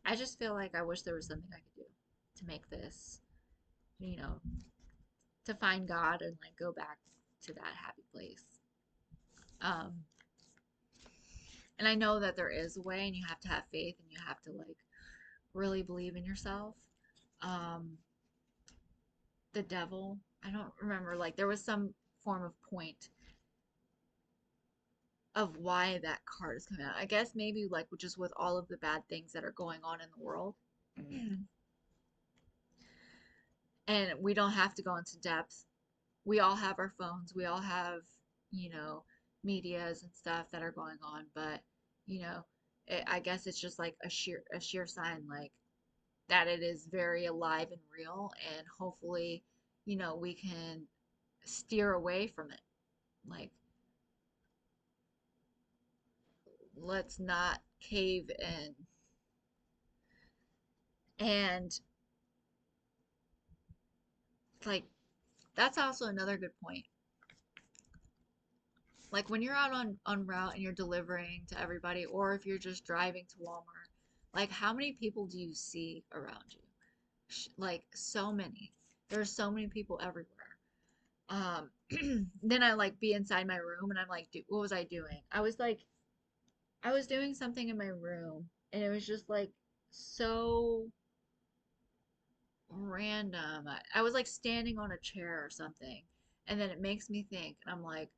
I wish there was something I could do to make this, you know, to find God and like go back to that happy place. Um, and I know that there is a way, and you have to have faith, and you have to like really believe in yourself. Um, the devil, I don't remember, like there was some form of point of why that card is coming out. I guess maybe like just with all of the bad things that are going on in the world. And we don't have to go into depth. We all have our phones. We all have, you know, medias and stuff that are going on, but you know, I guess it's just like a sheer sign like that it is very alive and real, and hopefully, you know, we can steer away from it. Like, let's not cave in. And like, that's also another good point. Like when you're out on route and you're delivering to everybody, or if you're just driving to Walmart, like how many people do you see around you? Like so many. There's so many people everywhere. Um, then I like be inside my room and I'm like, what was I doing? I was doing something in my room and it was just like so random. I was like standing on a chair or something, and then it makes me think, and I'm like,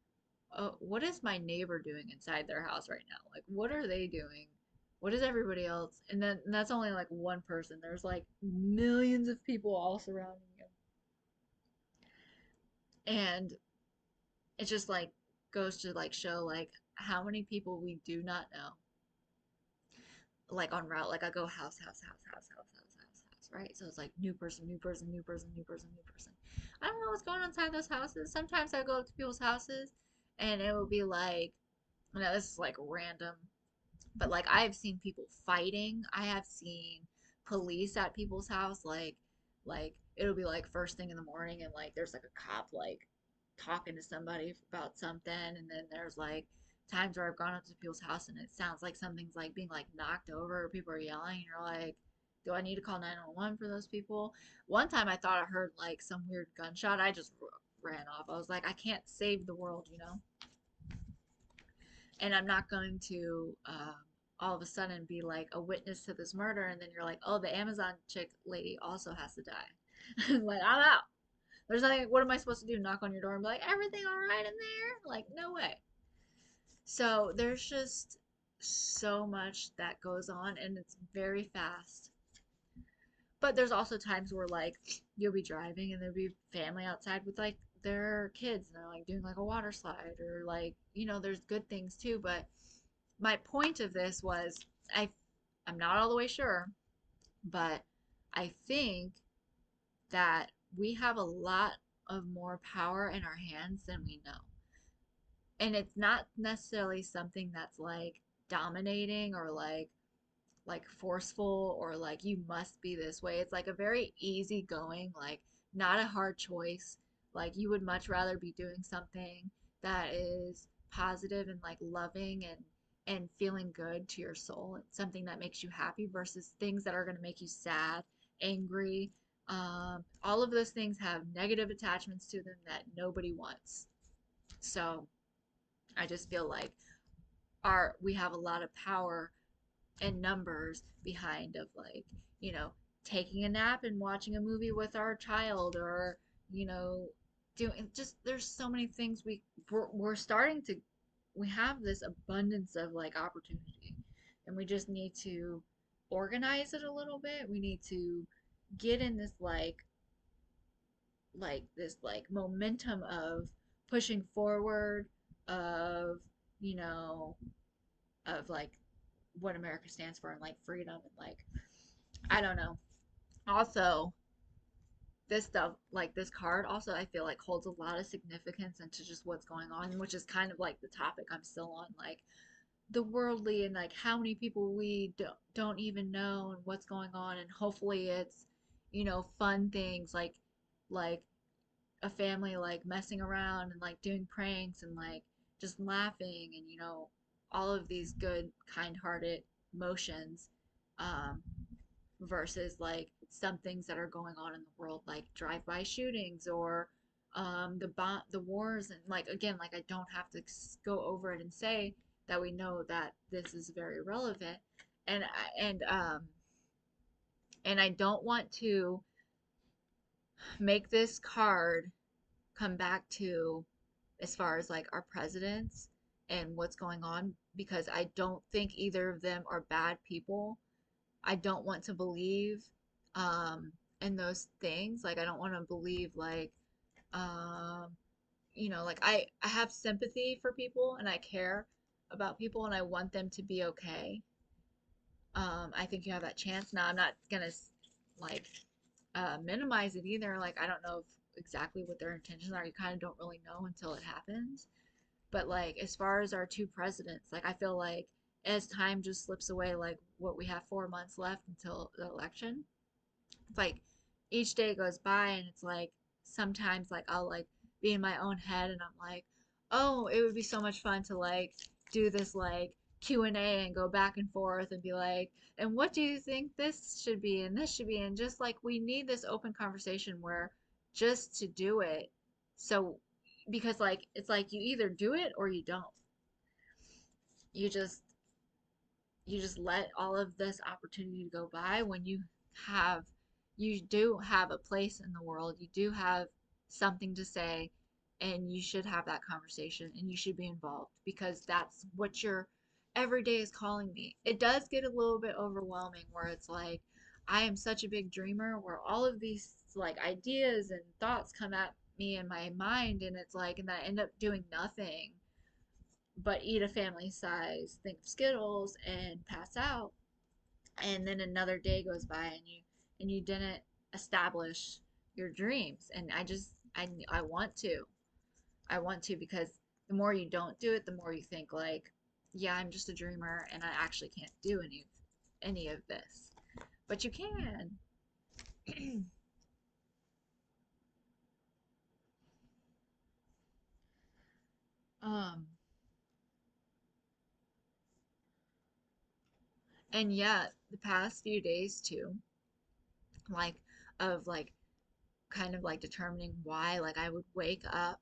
oh, what is my neighbor doing inside their house right now? Like, what are they doing? What is everybody else? And that's only like one person. There's like millions of people all surrounding you. And it just like goes to like show like how many people we do not know like on route. Like I go house, right? So it's like new person, new person, new person, new person, new person. I don't know what's going on inside those houses. Sometimes I go up to people's houses and it will be like, you know, this is like random, but like I have seen people fighting. I have seen police at people's house, like it'll be like first thing in the morning and like there's like a cop like talking to somebody about something, and then there's like times where I've gone up to people's house and it sounds like something's like being like knocked over or people are yelling and you're like, do I need to call 911 for those people? One time I thought I heard like some weird gunshot. I just ran off. I was like, I can't save the world, you know? And I'm not going to all of a sudden be like a witness to this murder and then you're like, oh, the Amazon chick lady also has to die. Like, I'm out. There's nothing, what am I supposed to do? Knock on your door and be like, everything all right in there? Like, no way. So there's just so much that goes on and it's very fast. But there's also times where like you'll be driving and there'll be family outside with like their kids and they're like doing like a water slide or like, you know, there's good things too. But my point of this was I I'm not all the way sure, but I think that we have a lot of more power in our hands than we know. And it's not necessarily something that's like dominating or like forceful or like you must be this way. It's like a very easygoing, like not a hard choice. Like you would much rather be doing something that is positive and like loving and feeling good to your soul, and something that makes you happy versus things that are going to make you sad, angry. All of those things have negative attachments to them that nobody wants. So I just feel like our we have a lot of power and numbers behind of like, you know, taking a nap and watching a movie with our child, or, you know, doing just there's so many things we're starting to we have this abundance of like opportunity, and we just need to organize it a little bit. We need to get in this like this like momentum of pushing forward, of, you know, of like what America stands for, and like freedom, and like I don't know. Also, this stuff like this card also I feel like holds a lot of significance into just what's going on, which is kind of like the topic I'm still on, like the worldly, and like how many people we don't even know and what's going on, and hopefully it's, you know, fun things like a family like messing around and like doing pranks and like just laughing, and, you know, all of these good kind-hearted emotions, um, versus like some things that are going on in the world like drive-by shootings, or the wars, and like again, like I don't have to go over it and say that we know that this is very relevant, and and I don't want to make this card come back to as far as like our presidents and what's going on, because I don't think either of them are bad people. I don't want to believe um in those things. Like I don't want to believe like um you know, like I have sympathy for people and I care about people and I want them to be okay. I think you have that chance. Now I'm not gonna like minimize it either. Like I don't know if exactly what their intentions are. You kind of don't really know until it happens. But like as far as our two presidents, like I feel like as time just slips away, like what we have 4 months left until the election, it's like each day goes by and it's like sometimes like I'll like be in my own head and I'm like, oh, it would be so much fun to like do this like Q&A and go back and forth and be like, and what do you think this should be and this should be, and just like we need this open conversation where just to do it. So because like it's like you either do it or you don't. You just you just let all of this opportunity go by when have you do have a place in the world, you do have something to say, and you should have that conversation and you should be involved because that's what your every day is calling me. It does get a little bit overwhelming where it's like I am such a big dreamer where all of these like ideas and thoughts come at me in my mind, and it's like, and I end up doing nothing but eat a family size thing of Skittles and pass out, and then another day goes by and you didn't establish your dreams. And I want to. I want to, because the more you don't do it, the more you think like, yeah, I'm just a dreamer and I actually can't do any of this. But you can. um and yeah, the past few days too, like of like kind of like determining why like I would wake up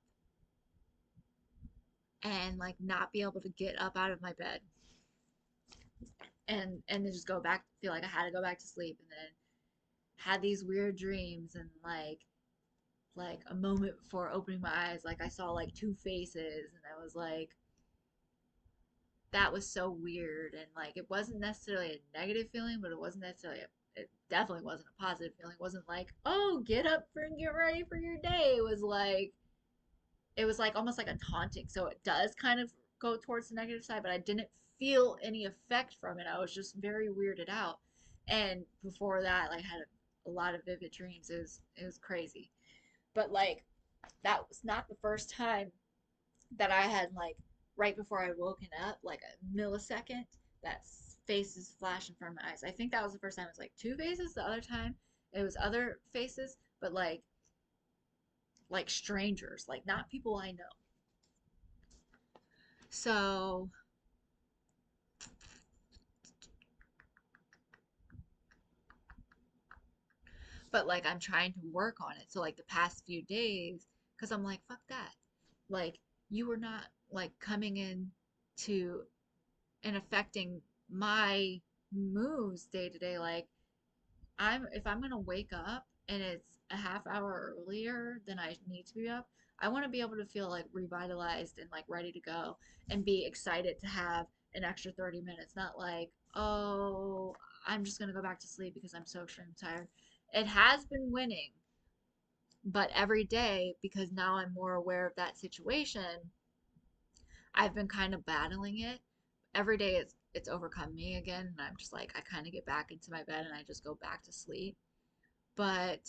and like not be able to get up out of my bed, and then just go back, feel like I had to go back to sleep, and then had these weird dreams, and like a moment before opening my eyes like I saw like two faces, and I was like, that was so weird. And like it wasn't necessarily a negative feeling, but it wasn't necessarily it definitely wasn't a positive feeling. It wasn't like, oh, get up and get ready for your day. It was like almost like a taunting. So it does kind of go towards the negative side, but I didn't feel any effect from it. I was just very weirded out. And before that, like, I had a lot of vivid dreams. It was crazy. But like that was not the first time that I had like right before I woken up, like a millisecond, that faces flash in front of my eyes. I think that was the first time it was like two faces. The other time it was other faces, but like like strangers, like not people I know. So, but like I'm trying to work on it. So like the past few days, because I'm like, fuck that. Like you were not like coming in to and affecting my moves day to day. Like if I'm gonna wake up and it's a half hour earlier than I need to be up, I want to be able to feel like revitalized and like ready to go and be excited to have an extra 30 minutes, not like, oh, I'm just gonna go back to sleep because I'm so extremely tired. It has been winning, but every day, because now I'm more aware of that situation, I've been kind of battling it. Every day it's overcome me again, and I'm just like I kind of get back into my bed and I just go back to sleep. But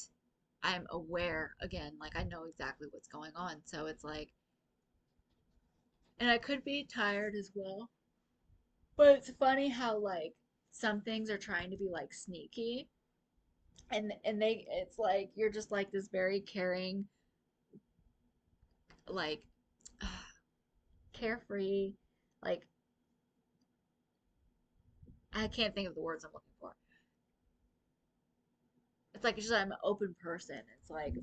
I'm aware again, like I know exactly what's going on. So it's like, and I could be tired as well. But it's funny how like some things are trying to be like sneaky, and it's like you're just like this very caring, like carefree, like I can't think of the words I'm looking for. It's like it's just I'm an open person. It's like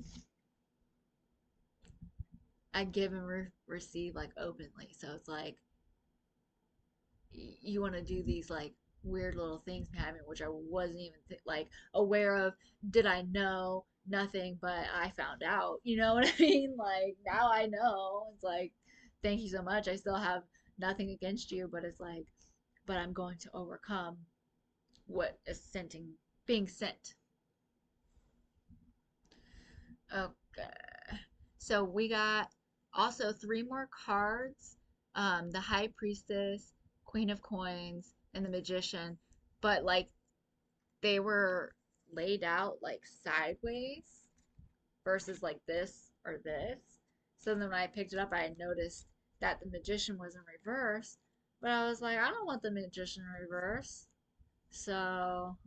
I give and receive like openly. So it's like you want to do these like weird little things behind me, which I wasn't even like aware of. Did I know? Nothing, but I found out. You know what I mean? Like now I know. It's like, thank you so much. I still have nothing against you, but it's like, but I'm going to overcome what is being sent. Okay. So we got also three more cards. The High Priestess, Queen of Coins, and the Magician. But like they were laid out like sideways versus like this or this. So then when I picked it up, I noticed that the Magician was in reverse. But I was like, I don't want the Magician in reverse. So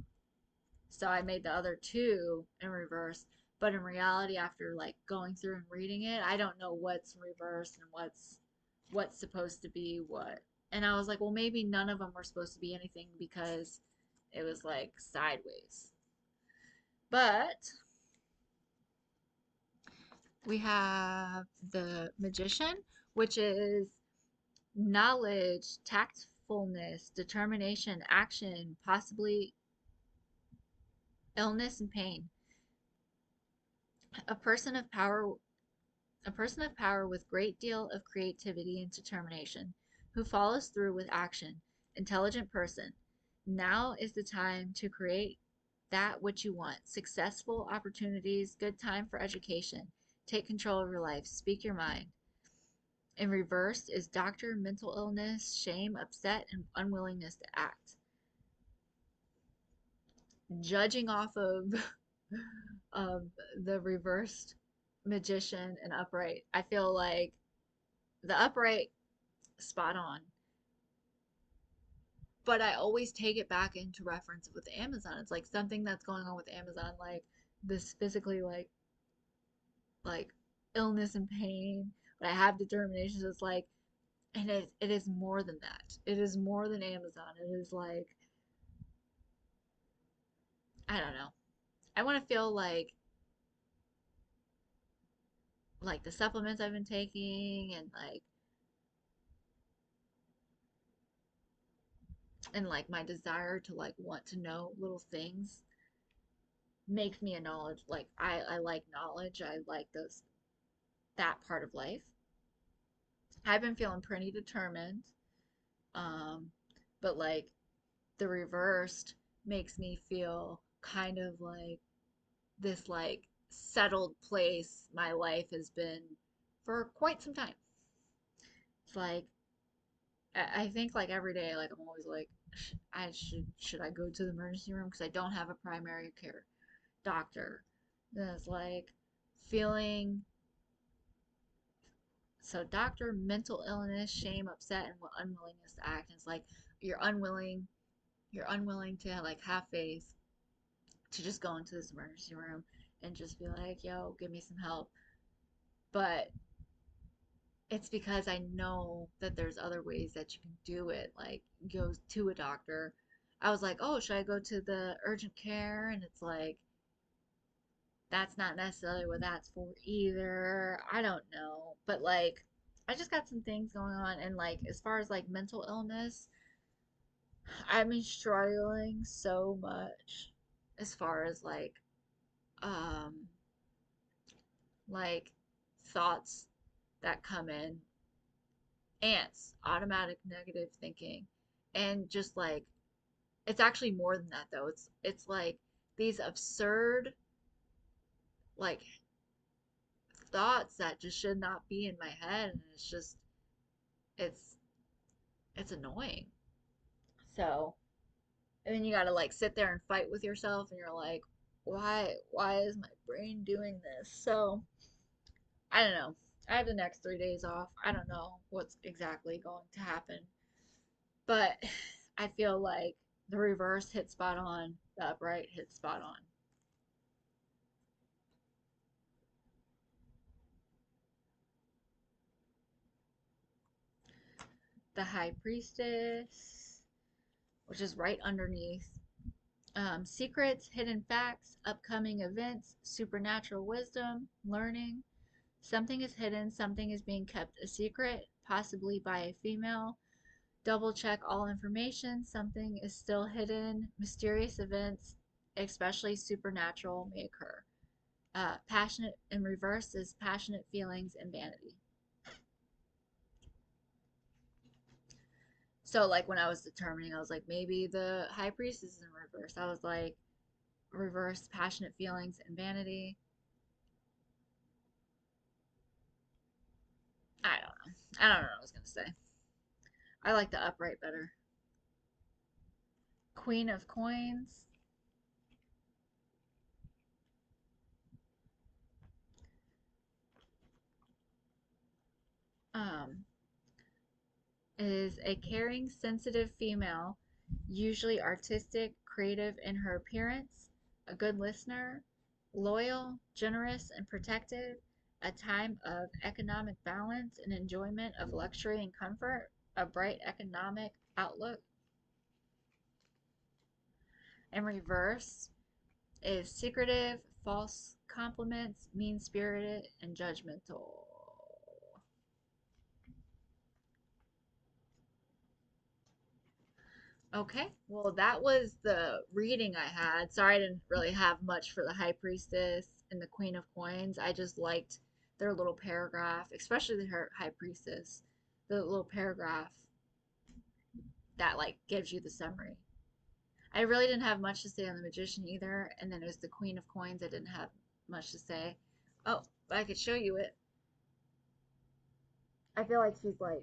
so I made the other two in reverse. But in reality, after like going through and reading it, I don't know what's reversed and what's supposed to be what. And I was like, well, maybe none of them were supposed to be anything because it was like sideways. But we have the Magician, which is knowledge, tactfulness, determination, action, possibly illness and pain. A person of power A person of power with great deal of creativity and determination, who follows through with action, intelligent person. Now is the time to create that which you want. Successful opportunities, good time for education. Take control of your life. Speak your mind. In reverse is doctor, mental illness, shame, upset, and unwillingness to act. Judging off of of the reversed magician and upright, I feel like the upright spot on. But I always take it back into reference with Amazon. It's like something that's going on with Amazon, like this physically like illness and pain. But I have determination. So it's like, and it is more than that. It is more than Amazon. It is like I don't know. I want to feel like the supplements I've been taking and like my desire to like want to know little things makes me a knowledge like I like knowledge. I like those that part of life. I've been feeling pretty determined. Um, but like the reversed makes me feel kind of like this like settled place my life has been for quite some time. It's like I think like every day like I'm always like I should I go to the emergency room because I don't have a primary care doctor. Then it's like feeling so doctor, mental illness, shame, upset, and unwillingness to act. And it's like you're unwilling, you're unwilling to like have faith to just go into this emergency room and just be like, yo, give me some help. but it's because I know that there's other ways that you can do it, like go to a doctor. I was like, oh, should I go to the urgent care? And it's like, that's not necessarily what that's for either. I don't know. But like, I just got some things going on. And like, as far as like mental illness, I've been struggling so much as far as um, like thoughts that come in, ants, automatic negative thinking, and just like it's actually more than that though. It's like these absurd like thoughts that just should not be in my head, and it's just it's it's annoying. So, and then you got to like sit there and fight with yourself and you're like, why is my brain doing this? So, I don't know. I have the next 3 days off. I don't know what's exactly going to happen, but I feel like the reverse hit spot on, the upright hit spot on. The high priestess, which is right underneath. Secrets, hidden facts, upcoming events, supernatural wisdom, learning. Something is hidden, something is being kept a secret, possibly by a female. Double check all information, something is still hidden. Mysterious events, especially supernatural, may occur. Passionate in reverse is passionate feelings and vanity. So, like, when I was determining, I was like, maybe the high priest is in reverse. I was like, reverse passionate feelings and vanity. I don't know. I don't know what I was gonna say. I like the upright better. Queen of coins. Um, is a caring, sensitive female, usually artistic, creative in her appearance, a good listener, loyal, generous, and protective, a time of economic balance and enjoyment of luxury and comfort, a bright economic outlook. In reverse is secretive, false compliments, mean spirited, and judgmental. Okay, well, that was the reading I had. Sorry I didn't really have much for the High Priestess and the Queen of Coins. I just liked their little paragraph, especially the High Priestess, the little paragraph that like gives you the summary. I really didn't have much to say on the Magician either, and then there's the Queen of Coins. I didn't have much to say. Oh, but I could show you it. I feel like she's like,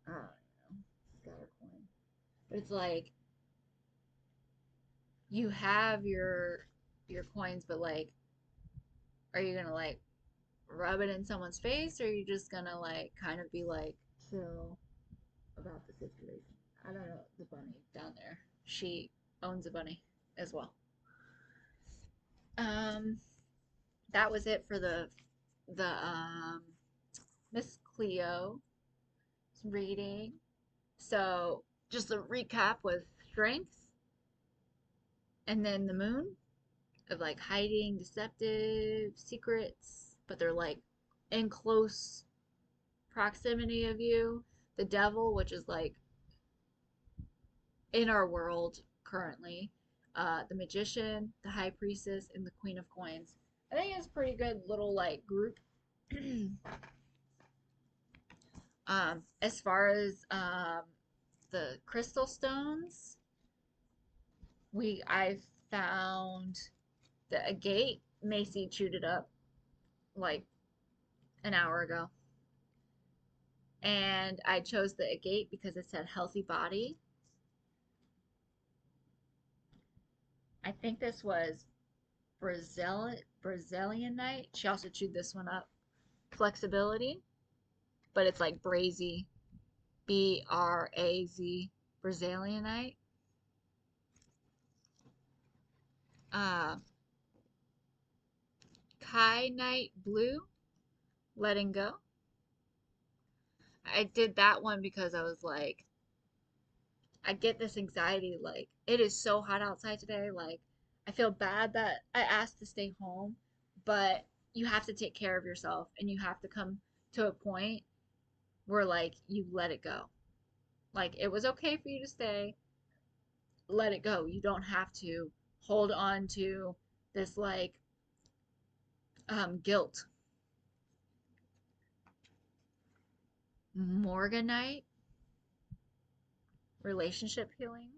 I don't know, she's got her coin. But it's like you have your coins, but like, are you gonna like rub it in someone's face, or are you just gonna like kind of be like chill about the situation? I don't know. The bunny down there, she owns a bunny as well. Um, that was it for the Miss Cleo reading. So just a recap was strength, and then the moon of like hiding, deceptive secrets, but they're like in close proximity of you. The devil, which is like in our world currently, the magician, the high priestess, and the queen of coins. I think it's a pretty good little like group. As far as the crystal stones, I found the agate. Macy chewed it up like an hour ago, and I chose the agate because it said healthy body. I think this was Brazilian night. She also chewed this one up. Flexibility, but it's like brazy, Braz, Brazilianite. Uh, Kai Night Blue, letting go. I did that one because I was like, I get this anxiety. Like, it is so hot outside today. Like, I feel bad that I asked to stay home, but you have to take care of yourself and you have to come to a point where, like, you let it go. Like, it was okay for you to stay, let it go. You don't have to hold on to this, like, guilt. Morganite, relationship healing.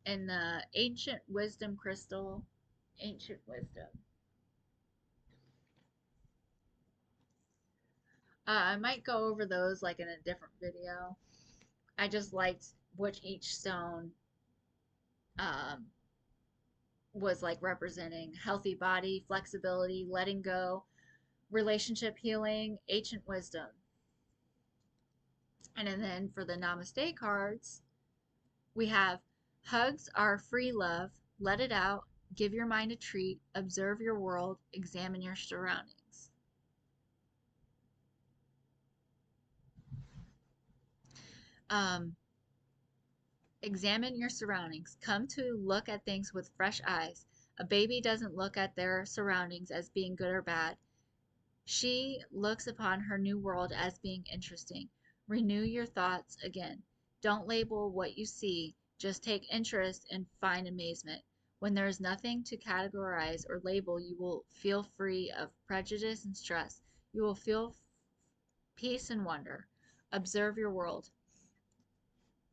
And the ancient wisdom crystal, ancient wisdom. I might go over those like in a different video. I just liked which each stone um, was like representing healthy body, flexibility, letting go, relationship healing, ancient wisdom. And then for the Namaste cards, we have hugs are free love, let it out, give your mind a treat, observe your world, examine your surroundings. Um, Examine your surroundings. Come to look at things with fresh eyes. A baby doesn't look at their surroundings as being good or bad. She looks upon her new world as being interesting. Renew your thoughts again. Don't label what you see, just take interest and find amazement. When there is nothing to categorize or label, you will feel free of prejudice and stress. You will feel peace and wonder. Observe your world.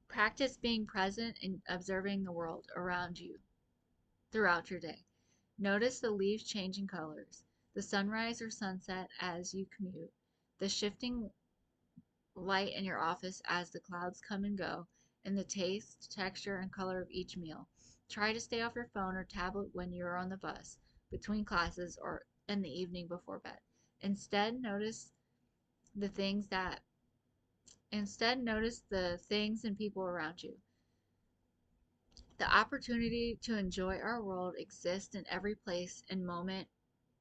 Practice being present and observing the world around you throughout your day. Notice the leaves changing colors, the sunrise or sunset as you commute, the shifting light in your office as the clouds come and go, and the taste, texture, and color of each meal. Try to stay off your phone or tablet when you are on the bus, between classes, or in the evening before bed. Instead, the things that notice the things and people around you. The opportunity to enjoy our world exists in every place and moment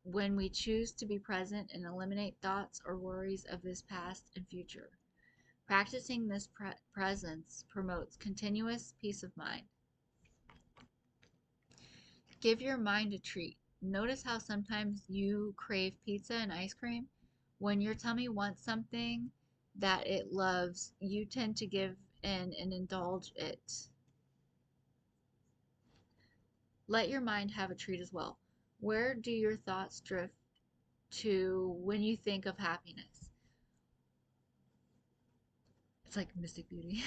when we choose to be present and eliminate thoughts or worries of this past and future. Practicing this presence promotes continuous peace of mind. Give your mind a treat. Notice how sometimes you crave pizza and ice cream. When your tummy wants something that it loves, you tend to give in and indulge it. Let your mind have a treat as well. Where do your thoughts drift to when you think of happiness? It's like Mystic Beauty.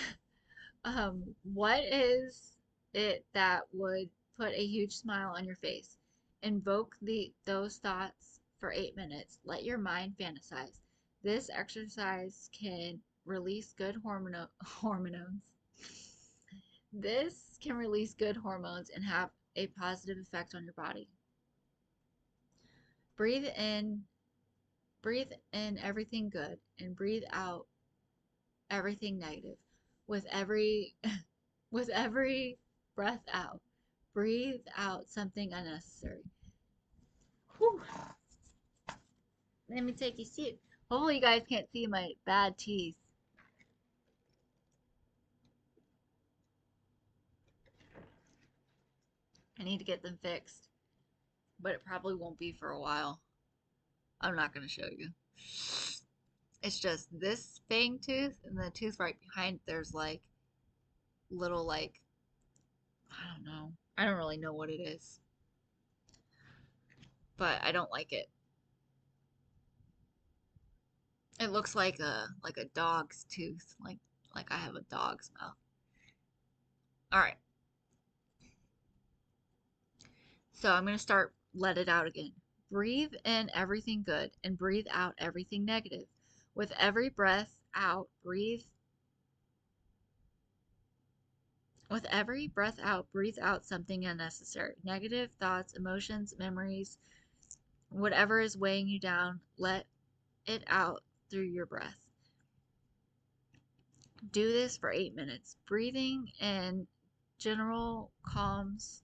What is it that would put a huge smile on your face? Invoke those thoughts for 8 minutes. Let your mind fantasize. This exercise can release good hormones. This can release good hormones and have a positive effect on your body. Breathe in, breathe in everything good and breathe out everything negative. With every with every breath out, breathe out something unnecessary. Whew. Let me take a sip. Hopefully you guys can't see my bad teeth. I need to get them fixed, but it probably won't be for a while. I'm not going to show you. It's just this fang tooth and the tooth right behind, there's like little like, I don't know. I don't really know what it is, but I don't like it. It looks like a dog's tooth, like I have a dog's mouth. All right. So I'm going to start let it out again. Breathe in everything good and breathe out everything negative. With every breath out, breathe out something unnecessary. Negative thoughts, emotions, memories, whatever is weighing you down, let it out through your breath. Do this for 8 minutes. Breathing in general calms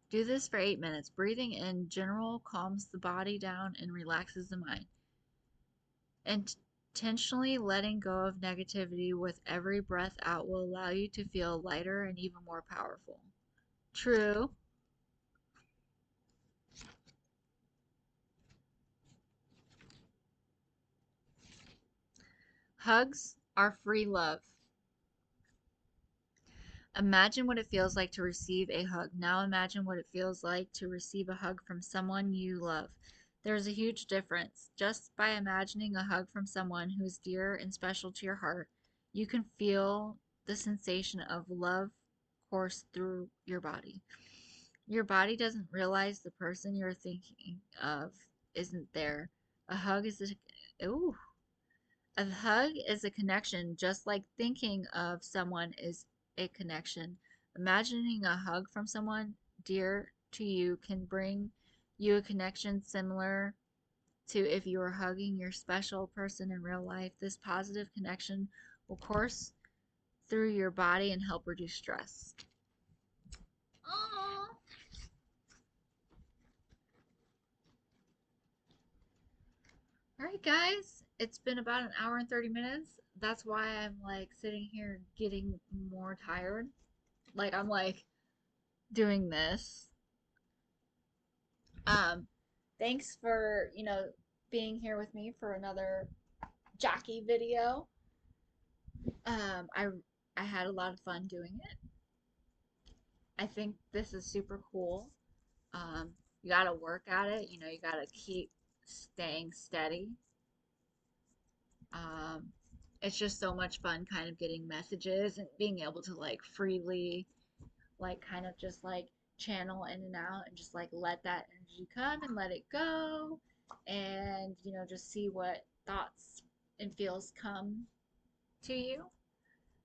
Do this for 8 minutes. Breathing in general calms the body down and relaxes the mind. Intentionally letting go of negativity with every breath out will allow you to feel lighter and even more powerful. True. Hugs are free love. Imagine what it feels like to receive a hug. Now imagine what it feels like to receive a hug from someone you love. There's a huge difference. Just by imagining a hug from someone who is dear and special to your heart, you can feel the sensation of love course through your body. Your body doesn't realize the person you're thinking of isn't there. A hug is ooh, a hug is a connection, just like thinking of someone is a connection. Imagining a hug from someone dear to you can bring you a connection similar to if you were hugging your special person in real life. This positive connection will course through your body and help reduce stress. Aww. All right, guys, it's been about an hour and 30 minutes. That's why I'm like sitting here getting more tired. Like, I'm like doing this. Um, Thanks for, being here with me for another Jackie video. Um, I I had a lot of fun doing it. I think this is super cool. You gotta work at it, you gotta keep staying steady. Um, it's just so much fun kind of getting messages and being able to like freely like kind of just like channel in and out and just like let that energy come and let it go and just see what thoughts and feels come to you.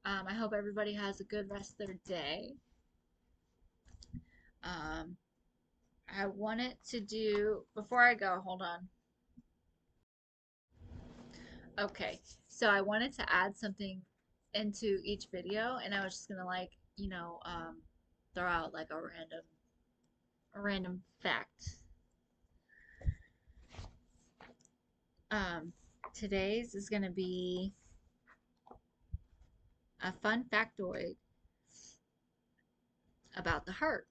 I hope everybody has a good rest of their day. um, I wanted to do before I go, hold on. Okay, so I wanted to add something into each video, and I was just gonna like throw out like a random fact. Um, Today's is going to be a fun factoid about the heart.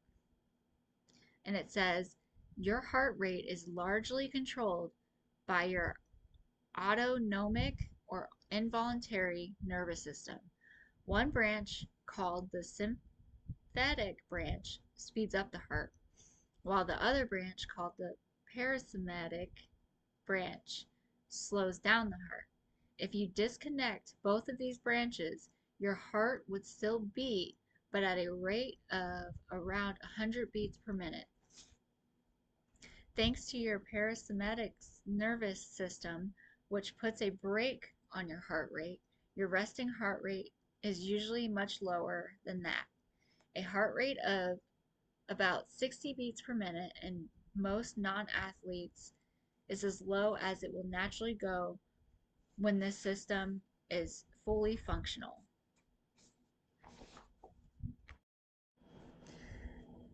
And it says, your heart rate is largely controlled by your autonomic or involuntary nervous system. One branch, called the sympathetic branch, speeds up the heart, while the other branch, called the parasympathetic branch, slows down the heart. If you disconnect both of these branches, your heart would still beat, but at a rate of around 100 beats per minute. Thanks to your parasympathetic nervous system, which puts a brake on your heart rate, your resting heart rate is usually much lower than that. A heart rate of about 60 beats per minute in most non-athletes is as low as it will naturally go when this system is fully functional.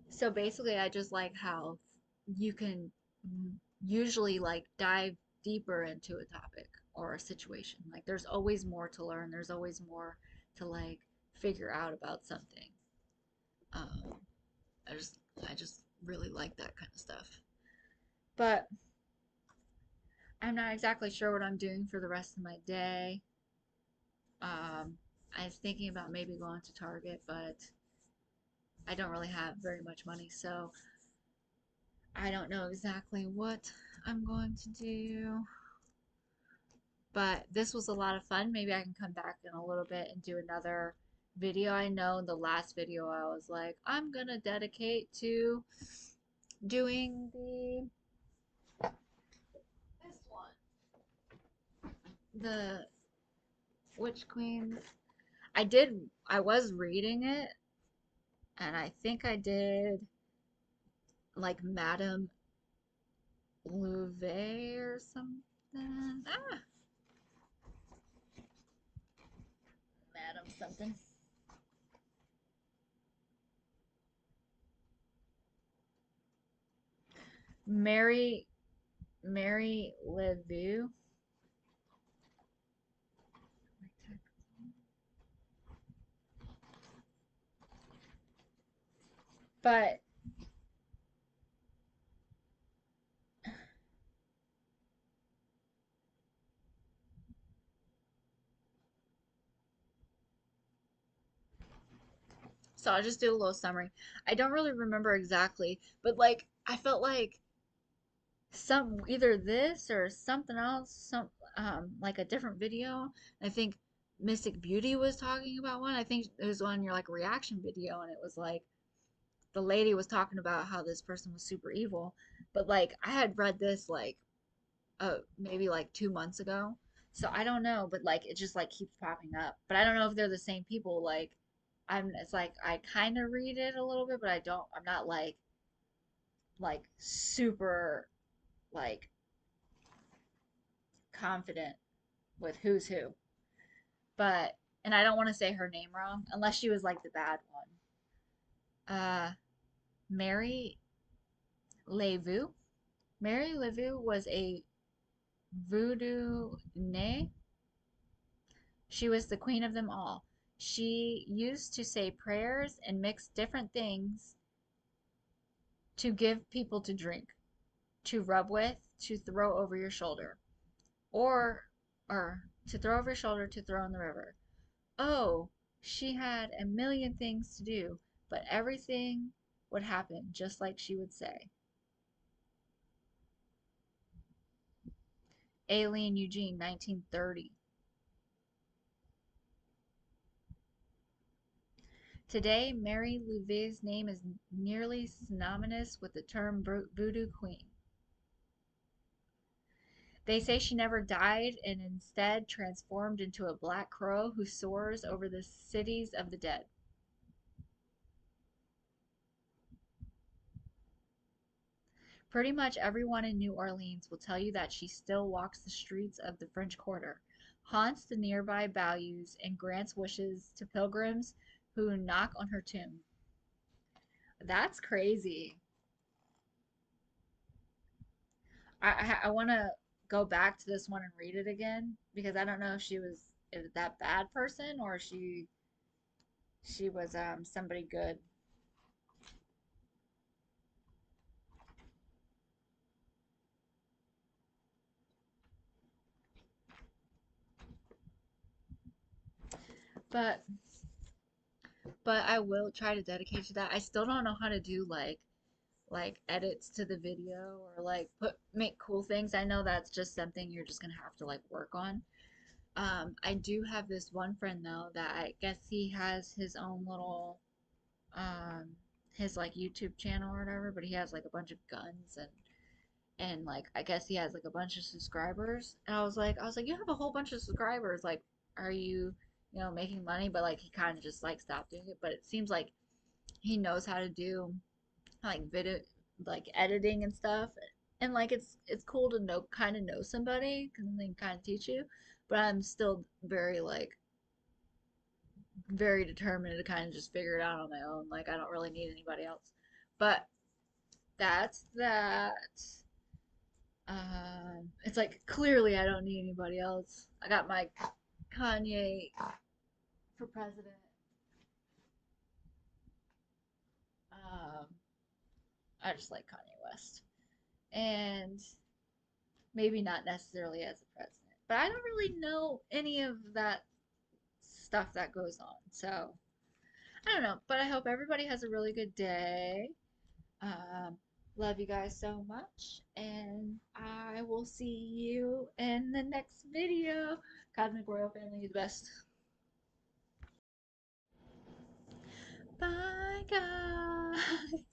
So basically, I just like how you can usually like dive deeper into a topic or a situation. Like there's always more to learn. There's always more to like figure out about something. Um, I just I just really like that kind of stuff. But I'm not exactly sure what I'm doing for the rest of my day. I was thinking about maybe going to Target, but I don't really have very much money, so I don't know exactly what I'm going to do. But this was a lot of fun. Maybe I can come back in a little bit and do another video. I know in the last video I was like, I'm gonna dedicate to doing this one, the Witch Queen. I was reading it, and I think I did like Madame Louvet or something. Ah, Madame something. Mary Mary Levu. But so I'll just do a little summary. I don't really remember exactly, but like I felt like some either this or something else, some like a different video. I think Mystic Beauty was talking about one. I think it was on your like reaction video, and it was like the lady was talking about how this person was super evil. But like I had read this like maybe like 2 months ago. So I don't know, but like it just like keeps popping up. But I don't know if they're the same people. Like it's like I kind of read it a little bit, but I'm not like super like confident with who's who. But and I don't want to say her name wrong unless she was like the bad one. Mary Levu. Mary Levu was a voodoo nay. She was the queen of them all. She used to say prayers and mix different things to give people to drink, to rub with, to throw over your shoulder, or to throw over your shoulder to throw in the river. Oh, she had a million things to do, but everything would happen just like she would say. Aileen Eugene, 1930. Today, Mary Louise's name is nearly synonymous with the term voodoo queen. They say she never died and instead transformed into a black crow who soars over the cities of the dead. Pretty much everyone in New Orleans will tell you that she still walks the streets of the French Quarter, haunts the nearby bayous, and grants wishes to pilgrims who knock on her tomb. That's crazy. I want to go back to this one and read it again because I don't know if she was that bad person or she was somebody good. But I will try to dedicate to that. I still don't know how to do like edits to the video or like make cool things. I know that's just something you're just gonna have to like work on. I do have this one friend though that I guess he has his own little um his like YouTube channel or whatever, but he has like a bunch of guns and like I guess he has like a bunch of subscribers. And I was like, you have a whole bunch of subscribers. Like, are you, making money? But like he kind of just like stopped doing it. But it seems like he knows how to do like video, like editing and stuff. And like it's cool to know somebody because they can kind of teach you. But I'm still very determined to kind of just figure it out on my own. Like I don't really need anybody else. But that's that. It's like clearly I don't need anybody else. I got my Kanye for president. Um, I just like Kanye West, and maybe not necessarily as a president, but I don't really know any of that stuff that goes on. So I don't know, but I hope everybody has a really good day. Um, love you guys so much, and I will see you in the next video. Cosmic Royal Family is the best. Bye, guys.